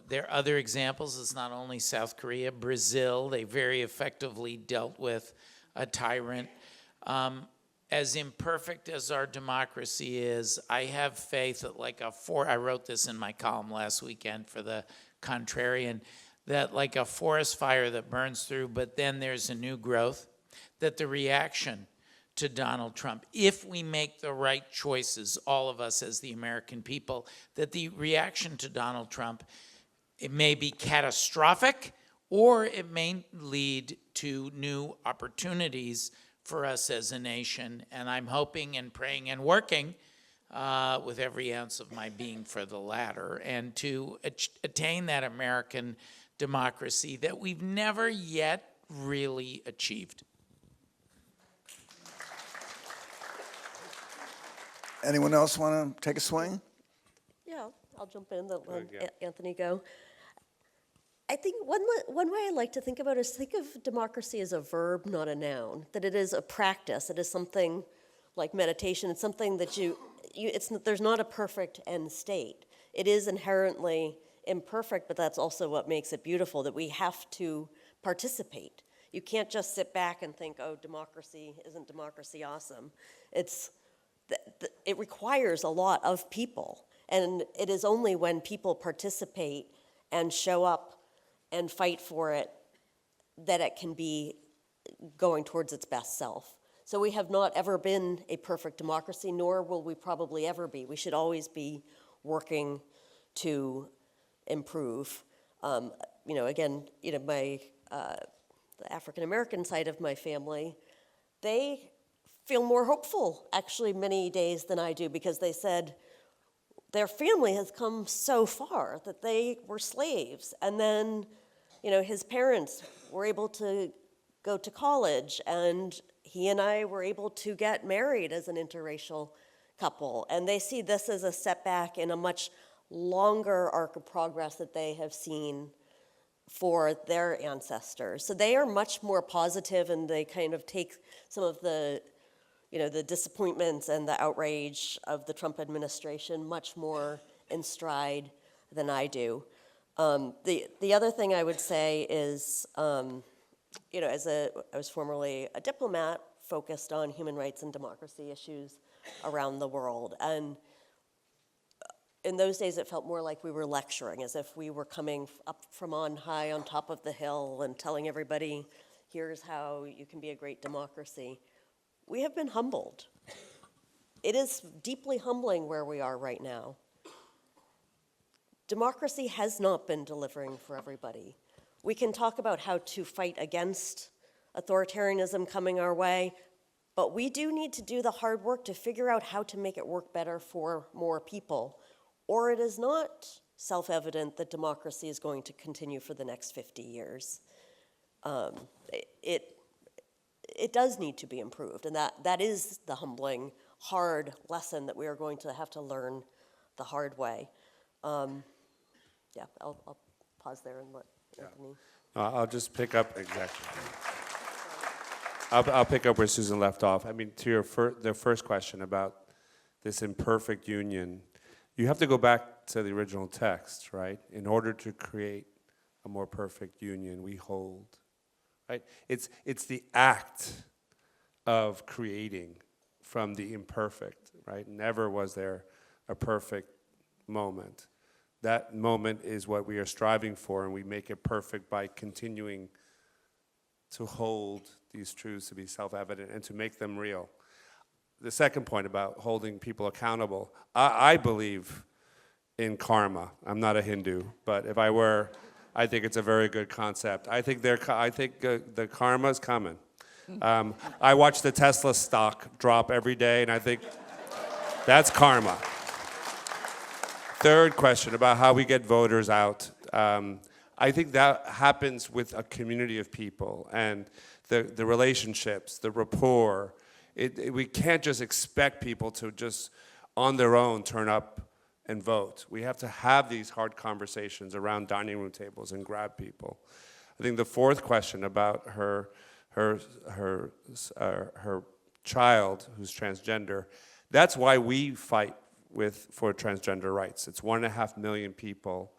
there are other examples, it's not only South Korea, Brazil, they very effectively dealt with a tyrant. As imperfect as our democracy is, I have faith that I wrote this in my column last weekend for the Contrarian, that like a forest fire that burns through, but then there's a new growth, that the reaction to Donald Trump, if we make the right choices, all of us as the American people, that the reaction to Donald Trump, it may be catastrophic, or it may lead to new opportunities for us as a nation, and I'm hoping and praying and working with every ounce of my being for the latter, and to attain that American democracy that we've never yet really achieved. Anyone else want to take a swing? Yeah, I'll jump in, let Anthony go. I think one way I like to think about it is think of democracy as a verb, not a noun, that it is a practice. It is something like meditation. It's something that there's not a perfect end state. It is inherently imperfect, but that's also what makes it beautiful, that we have to participate. You can't just sit back and think, oh, isn't democracy awesome? It requires a lot of people, and it is only when people participate and show up and fight for it that it can be going towards its best self. So we have not ever been a perfect democracy, nor will we probably ever be. We should always be working to improve. The African American side of my family, they feel more hopeful actually many days than I do, because they said their family has come so far, that they were slaves, and then his parents were able to go to college, and he and I were able to get married as an interracial couple, and they see this as a setback in a much longer arc of progress that they have seen for their ancestors. So they are much more positive, and they kind of take some of the disappointments and the outrage of the Trump administration much more in stride than I do. The other thing I would say is, I was formerly a diplomat focused on human rights and democracy issues around the world. And in those days, it felt more like we were lecturing, as if we were coming up from on high on top of the hill and telling everybody, here's how you can be a great democracy. We have been humbled. It is deeply humbling where we are right now. Democracy has not been delivering for everybody. We can talk about how to fight against authoritarianism coming our way, but we do need to do the hard work to figure out how to make it work better for more people, or it is not self-evident that democracy is going to continue for the next 50 years. It does need to be improved, and that is the humbling, hard lesson that we are going to have to learn the hard way. I'll pause there and let Anthony. I'll just pick up, exactly. I'll pick up where Susan left off. I mean, to the first question about this imperfect union, you have to go back to the original text, right? In order to create a more perfect union, we hold right? It's the act of creating from the imperfect, right? Never was there a perfect moment. That moment is what we are striving for, and we make it perfect by continuing to hold these truths to be self-evident and to make them real. The second point about holding people accountable, I believe in karma. I'm not a Hindu, but if I were, I think it's a very good concept. I think the karma's coming. I watch the Tesla stock drop every day, and I think that's karma. Third question about how we get voters out. I think that happens with a community of people and the relationships, the rapport. We can't just expect people to just on their own turn up and vote. We have to have these hard conversations around dining room tables and grab people. I think the fourth question about her child who's transgender, that's why we fight for transgender rights. It's 1.5 million people.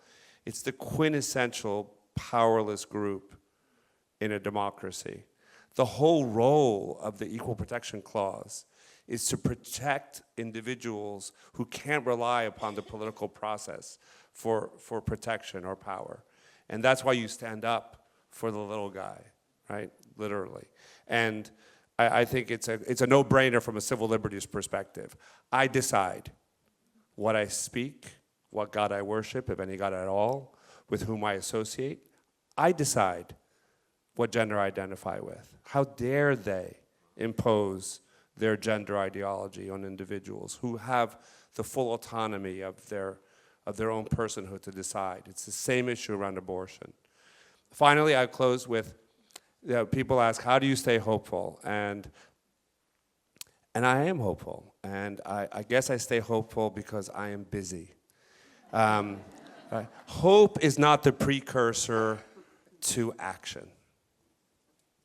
It's the quintessential powerless group in a democracy. The whole role of the Equal Protection Clause is to protect individuals who can't rely upon the political process for protection or power. And that's why you stand up for the little guy, right? Literally. And I think it's a no-brainer from a civil liberties perspective. I decide what I speak, what God I worship, if any God at all, with whom I associate. I decide what gender I identify with. How dare they impose their gender ideology on individuals who have the full autonomy of their own personhood to decide. It's the same issue around abortion. Finally, I close with, people ask, how do you stay hopeful? And I am hopeful, and I guess I stay hopeful because I am busy. Hope is not the precursor to action.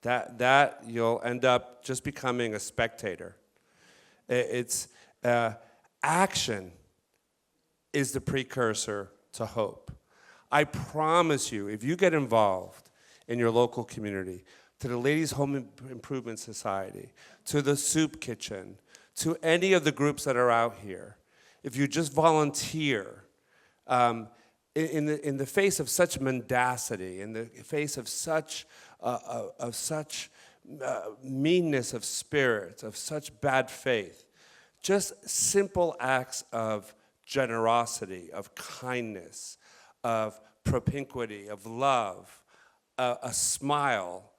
That you'll end up just becoming a spectator. Action is the precursor to hope. I promise you, if you get involved in your local community, to the Ladies' Home Improvement Society, to the Soup Kitchen, to any of the groups that are out here, if you just volunteer, in the face of such mendacity, in the face of such meanness of spirit, of such bad faith, just simple acts of generosity, of kindness, of propinquity, of love, a smile,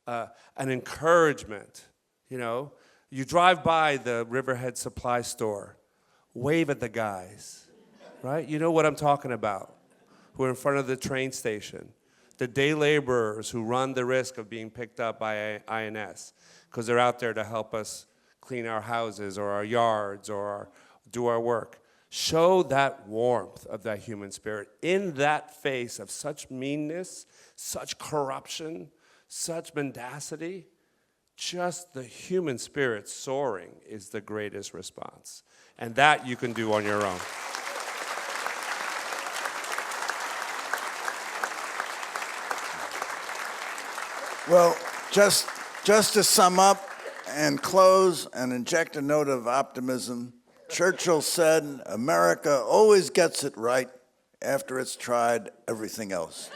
an encouragement. You drive by the Riverhead Supply Store, wave at the guys, right? You know what I'm talking about, who are in front of the train station, the day laborers who run the risk of being picked up by INS because they're out there to help us clean our houses or our yards or do our work. Show that warmth of that human spirit in that face of such meanness, such corruption, such mendacity. Just the human spirit soaring is the greatest response. And that you can do on your own. Well, just to sum up and close and inject a note of optimism, Churchill said, "America always gets it right after it's tried everything else."